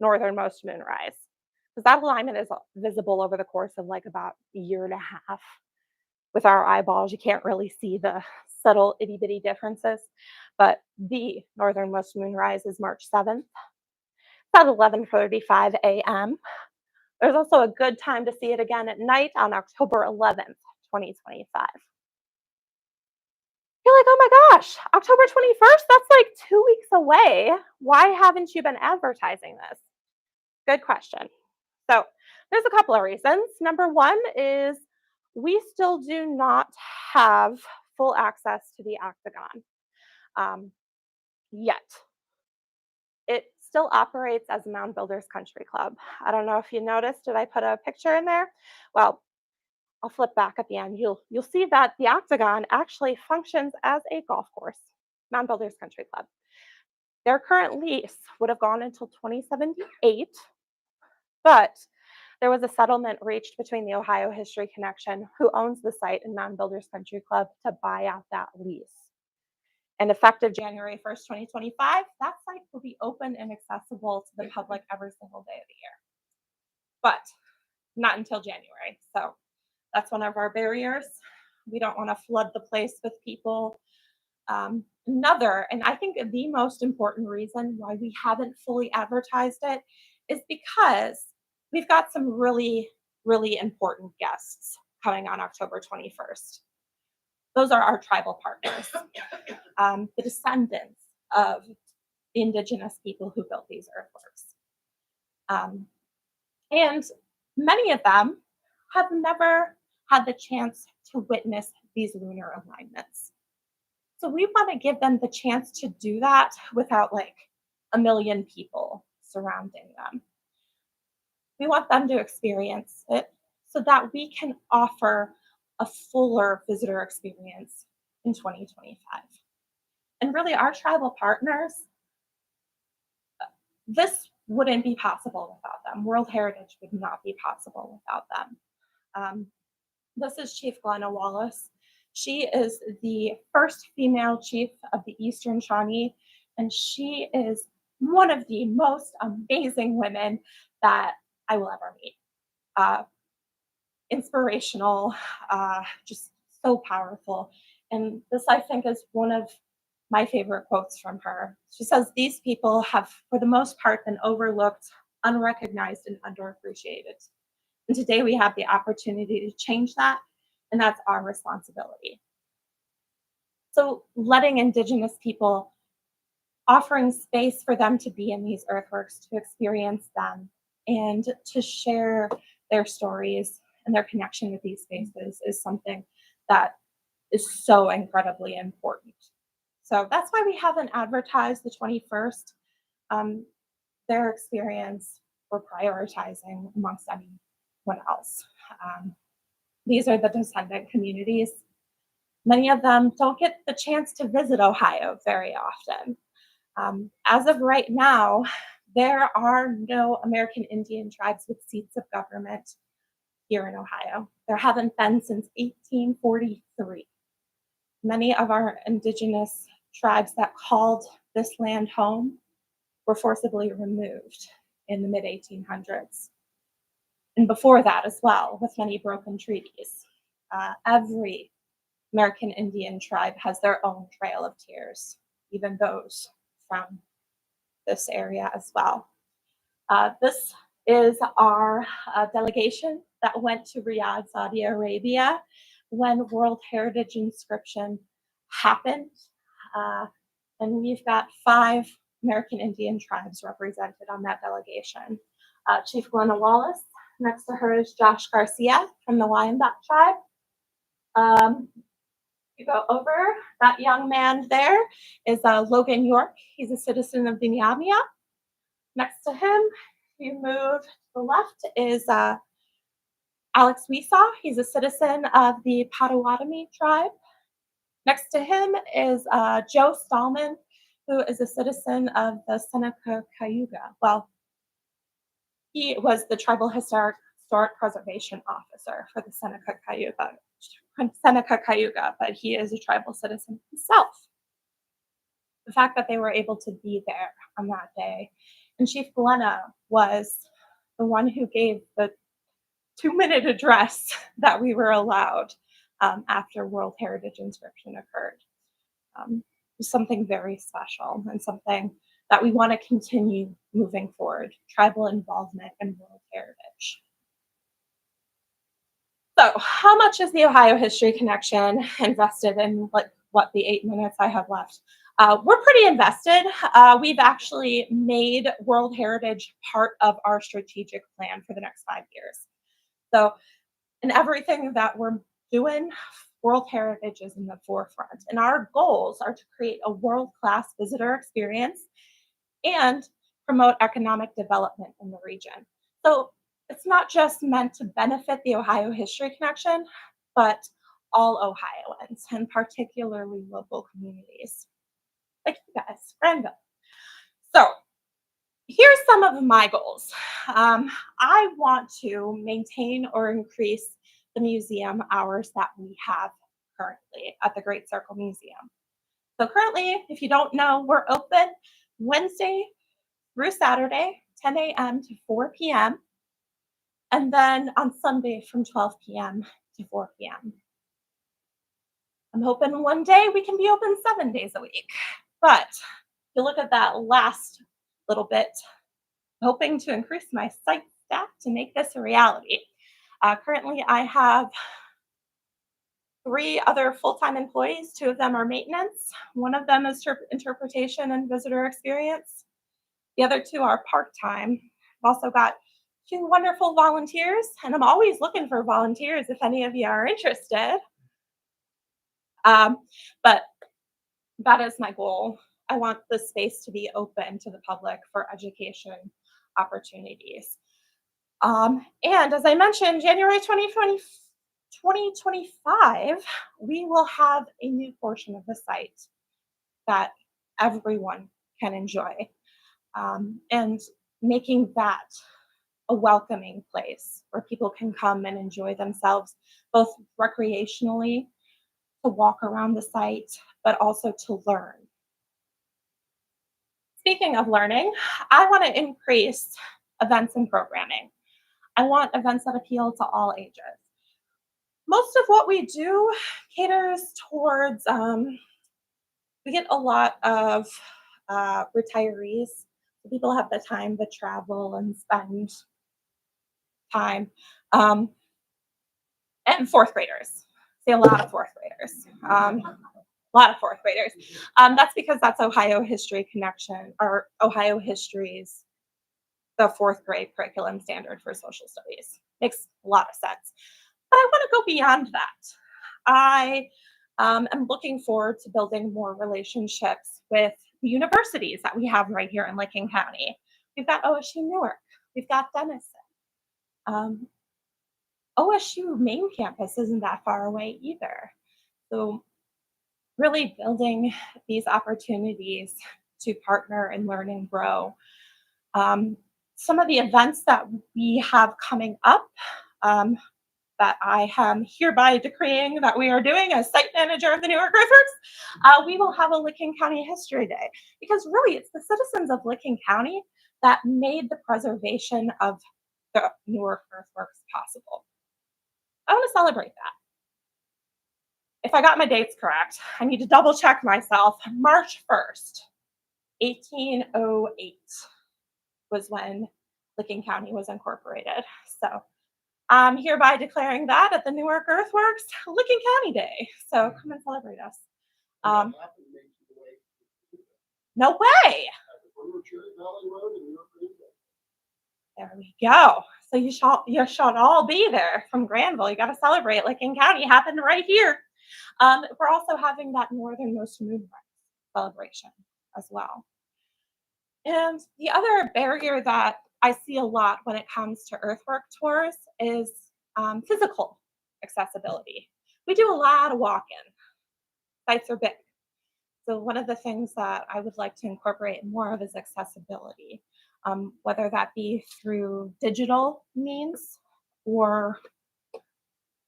Speaker 3: northernmost moonrise, because that alignment is visible over the course of like about a year and a half. With our eyeballs, you can't really see the subtle itty bitty differences, but the northernmost moonrise is March 7th. It's at 11:35 a.m. There's also a good time to see it again at night on October 11th, 2025. You're like, oh my gosh, October 21st? That's like 2 weeks away. Why haven't you been advertising this? Good question. So there's a couple of reasons. Number one is we still do not have full access to the Octagon yet. It still operates as a Mound Builders Country Club. I don't know if you noticed, did I put a picture in there? Well, I'll flip back at the end. You'll see that the Octagon actually functions as a golf course, Mound Builders Country Club. Their current lease would have gone until 2078, but there was a settlement reached between the Ohio History Connection, who owns the site, and Mound Builders Country Club to buy out that lease. And effective January 1st, 2025, that site will be open and accessible to the public every single day of the year. But not until January. So that's one of our barriers. We don't want to flood the place with people. Another, and I think the most important reason why we haven't fully advertised it is because we've got some really, really important guests coming on October 21st. Those are our tribal partners, the descendants of the indigenous people who built these earthworks. And many of them have never had the chance to witness these lunar alignments. So we want to give them the chance to do that without like a million people surrounding them. We want them to experience it so that we can offer a fuller visitor experience in 2025. And really, our tribal partners, this wouldn't be possible without them. World Heritage would not be possible without them. This is Chief Glenna Wallace. She is the first female chief of the Eastern Shawnee, and she is one of the most amazing women that I will ever meet. Inspirational, just so powerful. And this, I think, is one of my favorite quotes from her. She says, "These people have, for the most part, been overlooked, unrecognized, and underappreciated. And today we have the opportunity to change that, and that's our responsibility." So letting Indigenous people, offering space for them to be in these earthworks, to experience them, and to share their stories and their connection with these spaces is something that is so incredibly important. So that's why we haven't advertised the 21st. Their experience we're prioritizing amongst anyone else. These are the descendant communities. Many of them don't get the chance to visit Ohio very often. As of right now, there are no American Indian tribes with seats of government here in Ohio. There haven't been since 1843. Many of our indigenous tribes that called this land home were forcibly removed in the mid-1800s. And before that as well, with many broken treaties. Every American Indian tribe has their own Trail of Tears, even those from this area as well. This is our delegation that went to Riyadh, Saudi Arabia, when World Heritage inscription happened. And we've got 5 American Indian tribes represented on that delegation. Chief Glenna Wallace, next to her is Josh Garcia from the Wyandotte tribe. You go over, that young man there is Logan York. He's a citizen of the Nyamia. Next to him, you move to the left, is Alex Weesaw. He's a citizen of the Potawatomi tribe. Next to him is Joe Stallman, who is a citizen of the Seneca Cayuga. Well, he was the Tribal Historic Preservation Officer for the Seneca Cayuga, but he is a tribal citizen himself. The fact that they were able to be there on that day. And Chief Glenna was the one who gave the 2-minute address that we were allowed after World Heritage inscription occurred. It was something very special and something that we want to continue moving forward, tribal involvement in World Heritage. So how much is the Ohio History Connection invested in what the 8 minutes I have left. We're pretty invested. We've actually made World Heritage part of our strategic plan for the next 5 years. So in everything that we're doing, World Heritage is in the forefront. And our goals are to create a world-class visitor experience and promote economic development in the region. So it's not just meant to benefit the Ohio History Connection, but all Ohioans, and particularly local communities like you guys, Granville. So here's some of my goals. I want to maintain or increase the museum hours that we have currently at the Great Circle Museum. So currently, if you don't know, we're open Wednesday through Saturday, 10 a.m. to 4 p.m. And then on Sunday from 12 p.m. to 4 p.m. I'm hoping one day we can be open 7 days a week. But if you look at that last little bit, hoping to increase my site staff to make this a reality. Currently, I have 3 other full-time employees. 2 of them are maintenance. One of them is interpretation and visitor experience. The other 2 are part-time. I've also got 2 wonderful volunteers, and I'm always looking for volunteers if any of you are interested. But that is my goal. I want the space to be open to the public for education opportunities. And as I mentioned, January 2025, we will have a new portion of the site that everyone can enjoy, and making that a welcoming place where people can come and enjoy themselves, both recreationally, to walk around the site, but also to learn. Speaking of learning, I want to increase events and programming. I want events that appeal to all ages. Most of what we do caters towards, we get a lot of retirees. People have the time to travel and spend time. And 4th graders. See a lot of 4th graders. A lot of 4th graders. That's because that's Ohio History Connection, or Ohio History's, the 4th grade curriculum standard for social studies. Makes a lot of sense. But I want to go beyond that. I am looking forward to building more relationships with the universities that we have right here in Licking County. We've got OSU Newark. We've got Denison. OSU main campus isn't that far away either. So really building these opportunities to partner and learn and grow. Some of the events that we have coming up, that I am hereby decreeing that we are doing as site manager of the Newark Earthworks, we will have a Licking County History Day, because really it's the citizens of Licking County that made the preservation of the Newark Earthworks possible. I want to celebrate that. If I got my dates correct, I need to double check myself. March 1st, 1808 was when Licking County was incorporated. So I'm hereby declaring that at the Newark Earthworks Licking County Day. So come and celebrate us. No way. There we go. So you should all be there from Granville. You got to celebrate Licking County happened right here. We're also having that northernmost moonrise celebration as well. And the other barrier that I see a lot when it comes to earthwork tours is physical accessibility. We do a lot of walking. Sites are big. So one of the things that I would like to incorporate more of is accessibility, whether that be through digital means, or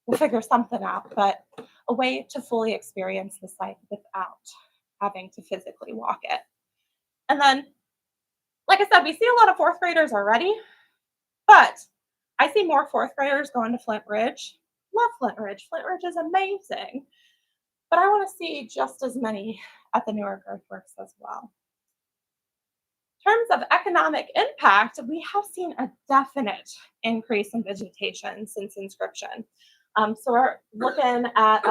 Speaker 3: we'll figure something out, but a way to fully experience the site without having to physically walk it. And then, like I said, we see a lot of 4th graders already, but I see more 4th graders going to Flint Ridge. Love Flint Ridge. Flint Ridge is amazing. But I want to see just as many at the Newark Earthworks as well. In terms of economic impact, we have seen a definite increase in vegetation since inscription. So we're looking at,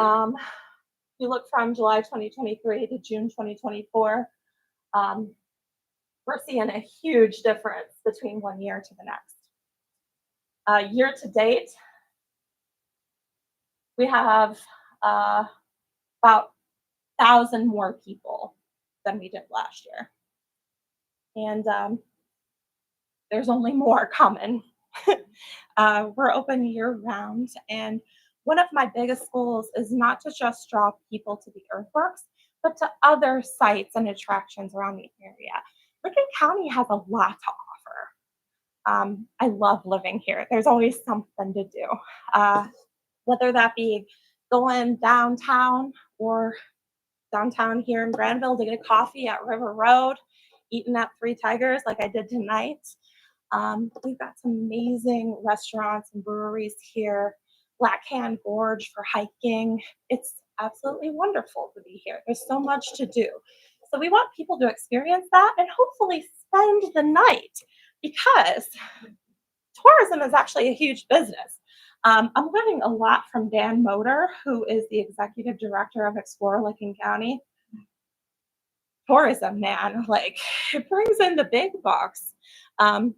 Speaker 3: you look from July 2023 to June 2024, we're seeing a huge difference between one year to the next. Year to date, we have about 1,000 more people than we did last year. And there's only more coming. We're open year round. And one of my biggest goals is not to just draw people to the earthworks, but to other sites and attractions around the area. Lincoln County has a lot to offer. I love living here. There's always something to do, whether that be going downtown or downtown here in Granville to get a coffee at River Road, eating at Three Tigers like I did tonight. We've got some amazing restaurants and breweries here. Black Hand Gorge for hiking. It's absolutely wonderful to be here. There's so much to do. So we want people to experience that and hopefully spend the night, because tourism is actually a huge business. I'm learning a lot from Dan Motor, who is the executive director of Explore Lincoln County. Tourism, man, like it brings in the big bucks. And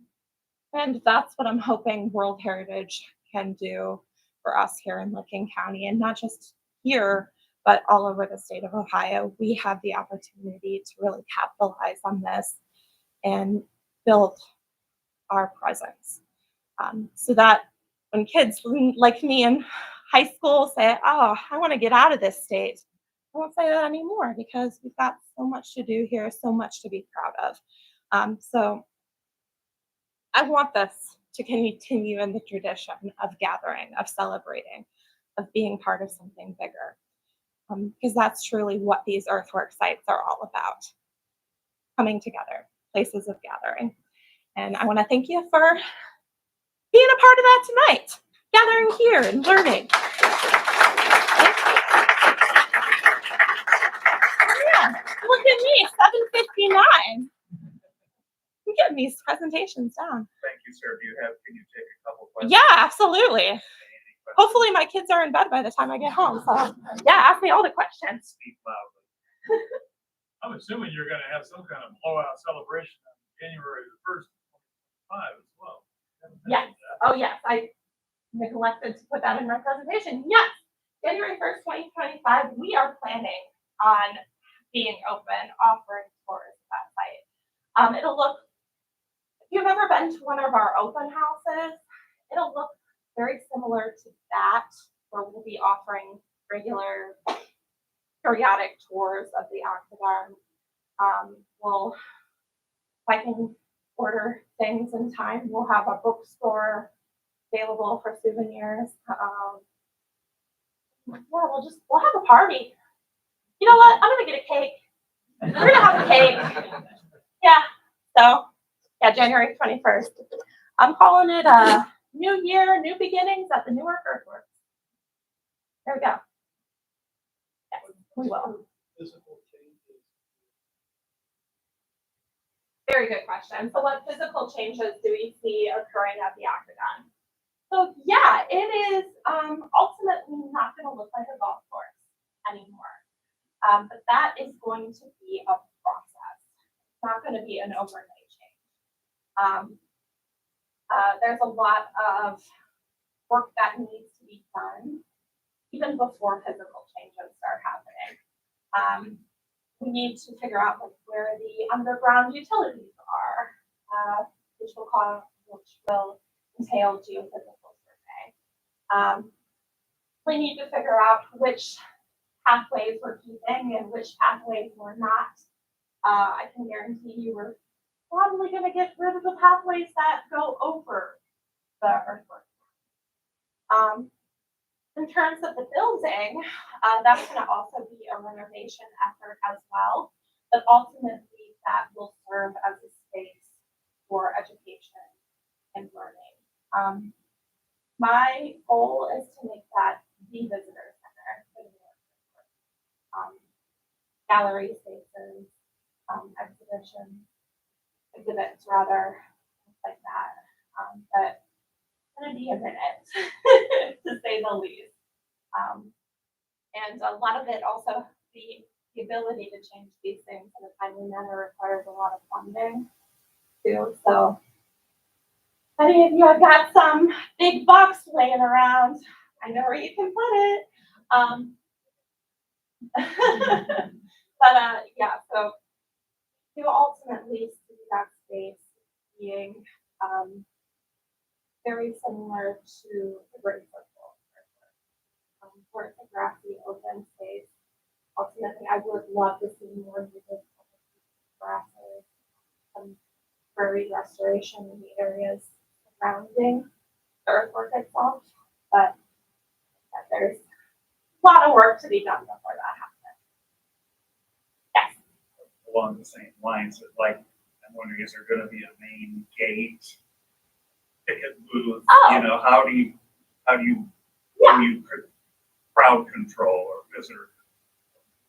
Speaker 3: that's what I'm hoping World Heritage can do for us here in Lincoln County, and not just here, but all over the state of Ohio. We have the opportunity to really capitalize on this and build our presence. So that when kids like me in high school say, oh, I want to get out of this state, I won't say that anymore, because we've got so much to do here, so much to be proud of. So I want this to continue in the tradition of gathering, of celebrating, of being part of something bigger, because that's truly what these earthwork sites are all about: coming together, places of gathering. And I want to thank you for being a part of that tonight, gathering here and learning. Yeah, look at me, 7:59. I'm getting these presentations down.
Speaker 2: Thank you, sir. Can you take a couple questions?
Speaker 3: Yeah, absolutely. Hopefully my kids are in bed by the time I get home. So yeah, ask me all the questions.
Speaker 2: Speak loudly.
Speaker 4: I'm assuming you're going to have some kind of blowout celebration on January the 1st, 2025 as well.
Speaker 3: Yes. Oh, yes. I neglected to put that in my presentation. Yes. January 1st, 2025, we are planning on being open, offering tours of that site. It'll look, if you've ever been to one of our open houses, it'll look very similar to that, where we'll be offering regular periodic tours of the Octagon. If I can order things in time, we'll have a bookstore available for souvenirs. We'll have a party. You know what? I'm gonna get a cake. We're gonna have a cake. Yeah. So yeah, January 21st. I'm calling it a new year, new beginnings at the Newark Earthworks. There we go. Yes, we will. Very good question. So what physical changes do we see occurring at the Octagon? So yeah, it is ultimately not going to look like a golf course anymore. But that is going to be a process. It's not going to be an overnight change. There's a lot of work that needs to be done even before physical changes start happening. We need to figure out where the underground utilities are, which will entail geophysical survey. We need to figure out which pathways we're keeping and which pathways we're not. I can guarantee you we're probably going to get rid of the pathways that go over the earthwork. In terms of the building, that's going to also be a renovation effort as well, but ultimately that will serve as a space for education and learning. My goal is to make that the visitor center for the Newark Earthworks. Gallery spaces, exhibits rather, things like that. But it's going to be a minute, to say the least. And a lot of it also, the ability to change these things in a timely manner requires a lot of funding too. So if any of you have got some big box laying around, I know where you can put it. But yeah, so you ultimately see that space being very similar to the Great Circle, where it's a grassy open space. Ultimately, I would love to see more uses of grasses, some prairie restoration in the areas surrounding the earthwork itself, but there's a lot of work to be done before that happens. Yes.
Speaker 2: Along the same lines, like, I'm wondering, is there gonna be a main gate, ticket booth?
Speaker 3: Oh.
Speaker 2: You know, how do you
Speaker 3: Yeah.
Speaker 2: do you crowd control or visitor?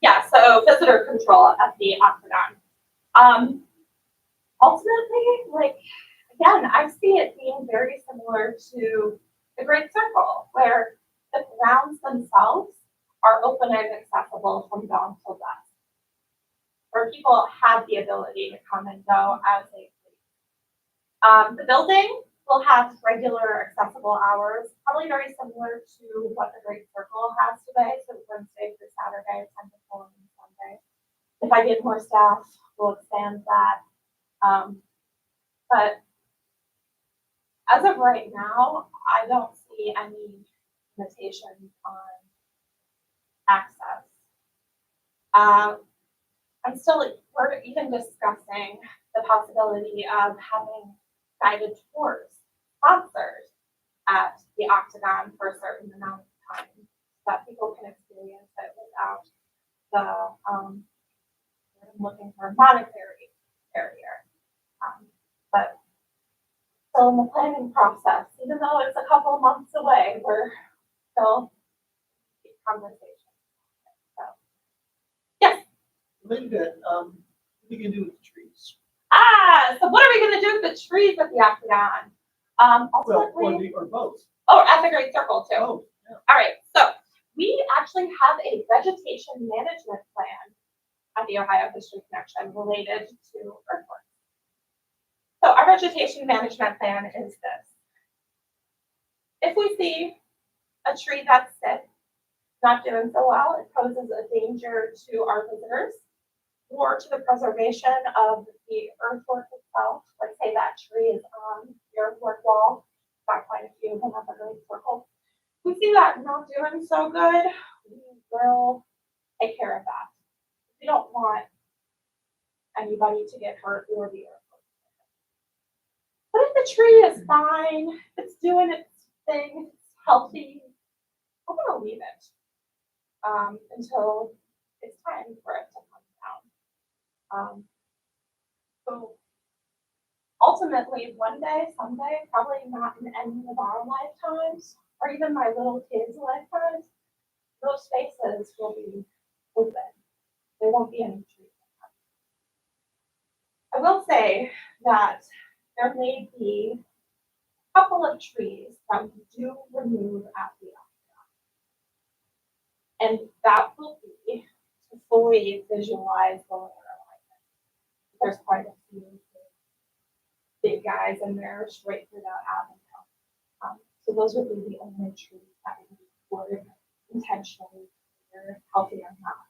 Speaker 3: Yeah, so visitor control at the Octagon. Ultimately, like, again, I see it being very similar to the Great Circle, where the grounds themselves are open and accessible from dawn till dusk, where people have the ability to come and go as they please. The building will have regular accessible hours, probably very similar to what the Great Circle has today, so Wednesday through Saturday, 10 to 4 on Sunday. If I get more staff, we'll expand that. But as of right now, I don't see any limitations on access. We're even discussing the possibility of having guided tours sponsored at the Octagon for a certain amount of time, so that people can experience it without the looking for a monetary barrier. But still in the planning process, even though it's a couple of months away, we're still in conversation. So, yes.
Speaker 5: Related to that, what are you gonna do with the trees?
Speaker 3: So what are we gonna do with the trees at the Octagon? Ultimately,
Speaker 5: Or both.
Speaker 3: at the Great Circle too.
Speaker 5: Oh, yeah.
Speaker 3: All right, so we actually have a vegetation management plan at the Ohio History Connection related to earthworks. So our vegetation management plan is this. If we see a tree that's sick, not doing so well, it poses a danger to our visitors or to the preservation of the earthwork itself. Like say that tree is on the earthwork wall, got quite a few of them at the Great Circle. We see that not doing so good, we will take care of that. We don't want anybody to get hurt or the earthwork. But if the tree is fine, it's doing its thing, it's healthy, we're gonna leave it until it's time for it to come down. So ultimately, one day, someday, probably not in any of our lifetimes, or even my little kids' lifetimes, those spaces will be open. There won't be any trees. I will say that there may be a couple of trees that we do remove at the Octagon. And that will be to fully visualize the linear alignment. There's quite a few big guys in there straight through that avenue. So those would be the only trees that we would intentionally consider healthy or not.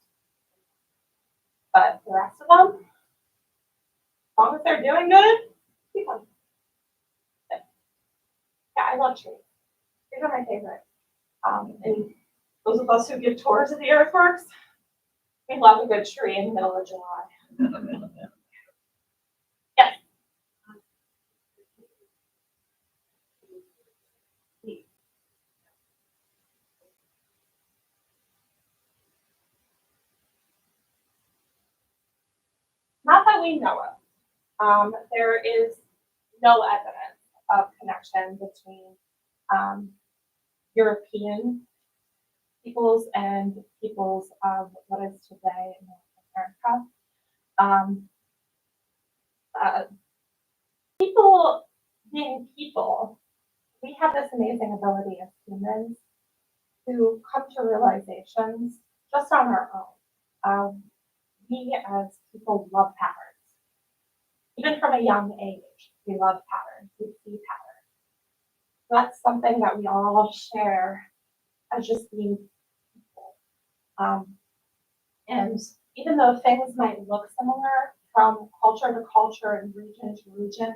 Speaker 3: But the rest of them, as long as they're doing good, keep them. Yeah, I love trees. Trees are my favorite. And those of us who give tours of the earthworks, we love a good tree in the middle of July. Yes. Not that we know of. There is no evidence of connection between European peoples and peoples of what is today in North America. People being people, we have this amazing ability as humans to come to realizations just on our own. We as people love patterns. Even from a young age, we love patterns, we see patterns. That's something that we all share as just being people. And even though things might look similar from culture to culture and region to region,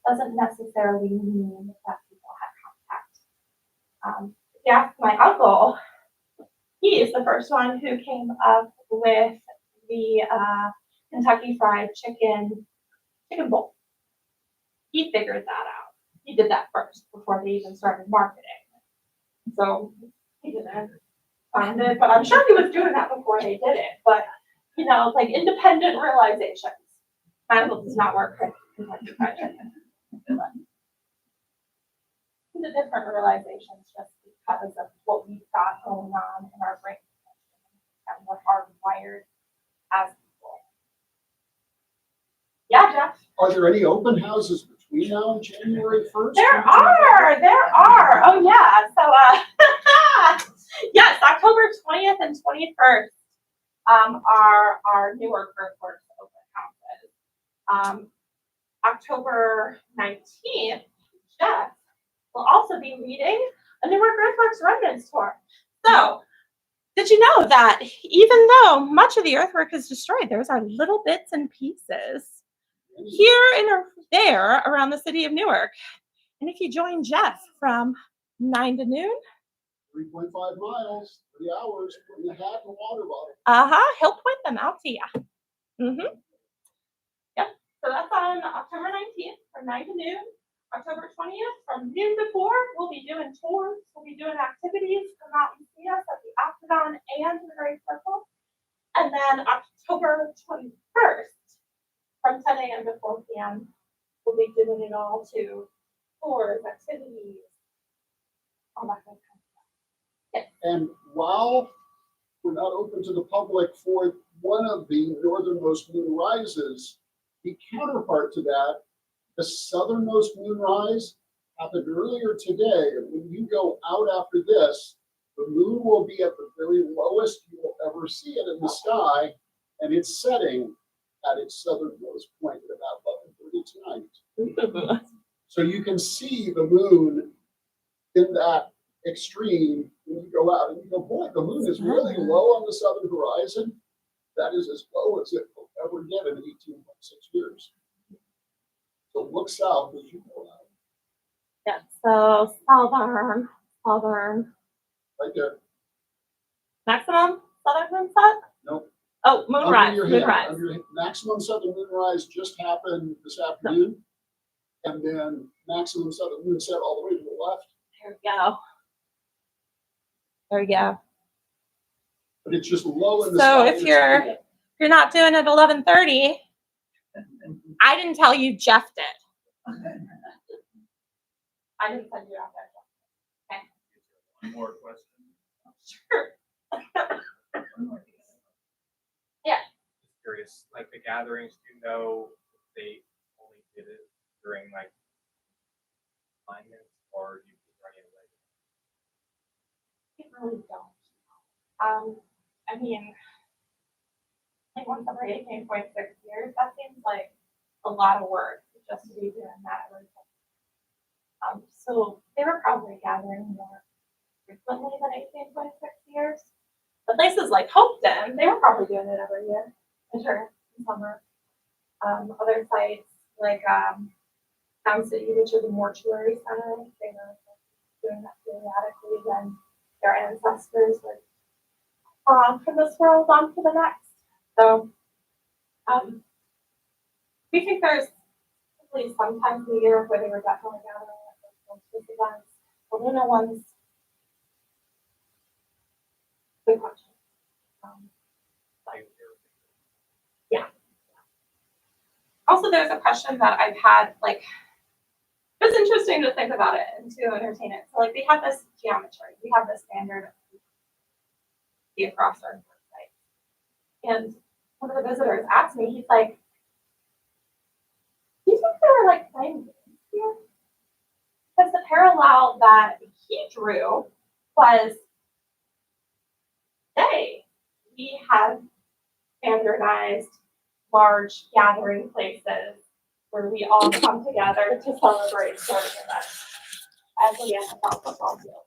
Speaker 3: doesn't necessarily mean that people have contact. If you ask my uncle, he is the first one who came up with the Kentucky Fried Chicken bowl. He figured that out. He did that first before they even started marketing. So he didn't find it, but I'm sure he was doing that before they did it. But you know, like independent realizations. My uncle does not work for Kentucky Fried Chicken. The different realizations just because of what we've got going on in our brain and we're hardwired as people. Yeah, Jeff.
Speaker 6: Are there any open houses between now and January 1st?
Speaker 3: There are. Oh yeah. So yes, October 20th and 21st are our Newark Earthworks open houses. October 19th, Jeff will also be leading a Newark Earthworks remnants tour. So, did you know that even though much of the earthwork is destroyed, there's our little bits and pieces here and there around the city of Newark. And if you join Jeff from 9 to noon,
Speaker 6: 3.5 miles, 3 hours, putting a hat and a water bottle.
Speaker 3: he'll point them out to you. Yep. So that's on October 19th from 9 to noon. October 20th from noon to 4, we'll be doing tours. We'll be doing activities. Come out and see us at the Octagon and the Great Circle. And then October 21st from 10 a.m. to 4 p.m., we'll be doing it all to tours, activities, all that kind of stuff. Yes.
Speaker 6: And while we're not open to the public for one of the northernmost moonrises, the counterpart to that, the southernmost moonrise, happened earlier today. And when you go out after this, the moon will be at the very lowest you will ever see it in the sky, and it's setting at its southernmost point at about 11:30 tonight. So you can see the moon in that extreme when you go out and you go, boy, the moon is really low on the southern horizon. That is as low as it will ever get in 18.6 years. So look south as you go out.
Speaker 3: Yeah, so southern.
Speaker 6: Right there.
Speaker 3: Maximum southern moonset?
Speaker 6: Nope.
Speaker 3: Oh, moonrise.
Speaker 6: Under your
Speaker 3: Moonrise.
Speaker 6: Under your maximum southern moonrise just happened this afternoon. No. And then maximum southern moonset all the way to the left.
Speaker 3: There we go. There we go.
Speaker 6: But it's just low in the
Speaker 3: So
Speaker 6: sky.
Speaker 3: if you're not doing it at 11:30, I didn't tell you, Jeff did. I didn't send you out there. Okay.
Speaker 4: One more question.
Speaker 3: Sure. Yeah.
Speaker 7: Just curious, like the gatherings, do you know if they only did it during like alignments or do you keep running away?
Speaker 3: I really don't. I mean, like once every 18.6 years, that seems like a lot of work just to be doing that every time. So they were probably gathering more frequently than 18.6 years. But places like Hopeton, they were probably doing it every year, winter and summer. Other sites like Town City, which is a mortuary center, they were doing that periodically when their ancestors were from this world on to the next. So we think there's at least some times a year where they were definitely gathering at those events. The Luna ones, good question. Yeah. Also, there's a question that I've had, like, it's interesting to think about it and to entertain it. So, like, we have this geometry, we have this standard across our site. And one of the visitors asked me, he's like, do you think they were like playing games here? Because the parallel that he drew was, hey, we have standardized large gathering places where we all come together to celebrate sporting events, as we NFL football field.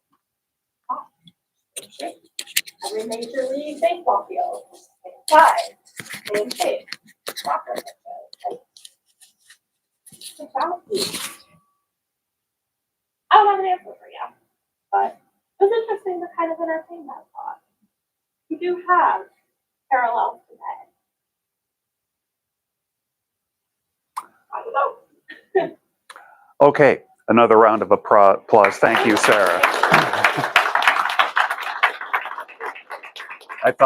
Speaker 3: Every major league baseball field, same size, same shape, soccer pitches. It's about I don't have an answer for you, but it was interesting to kind of entertain that thought. We do have parallels today. I don't know.
Speaker 2: Okay, another round of applause. Thank you, Sarah.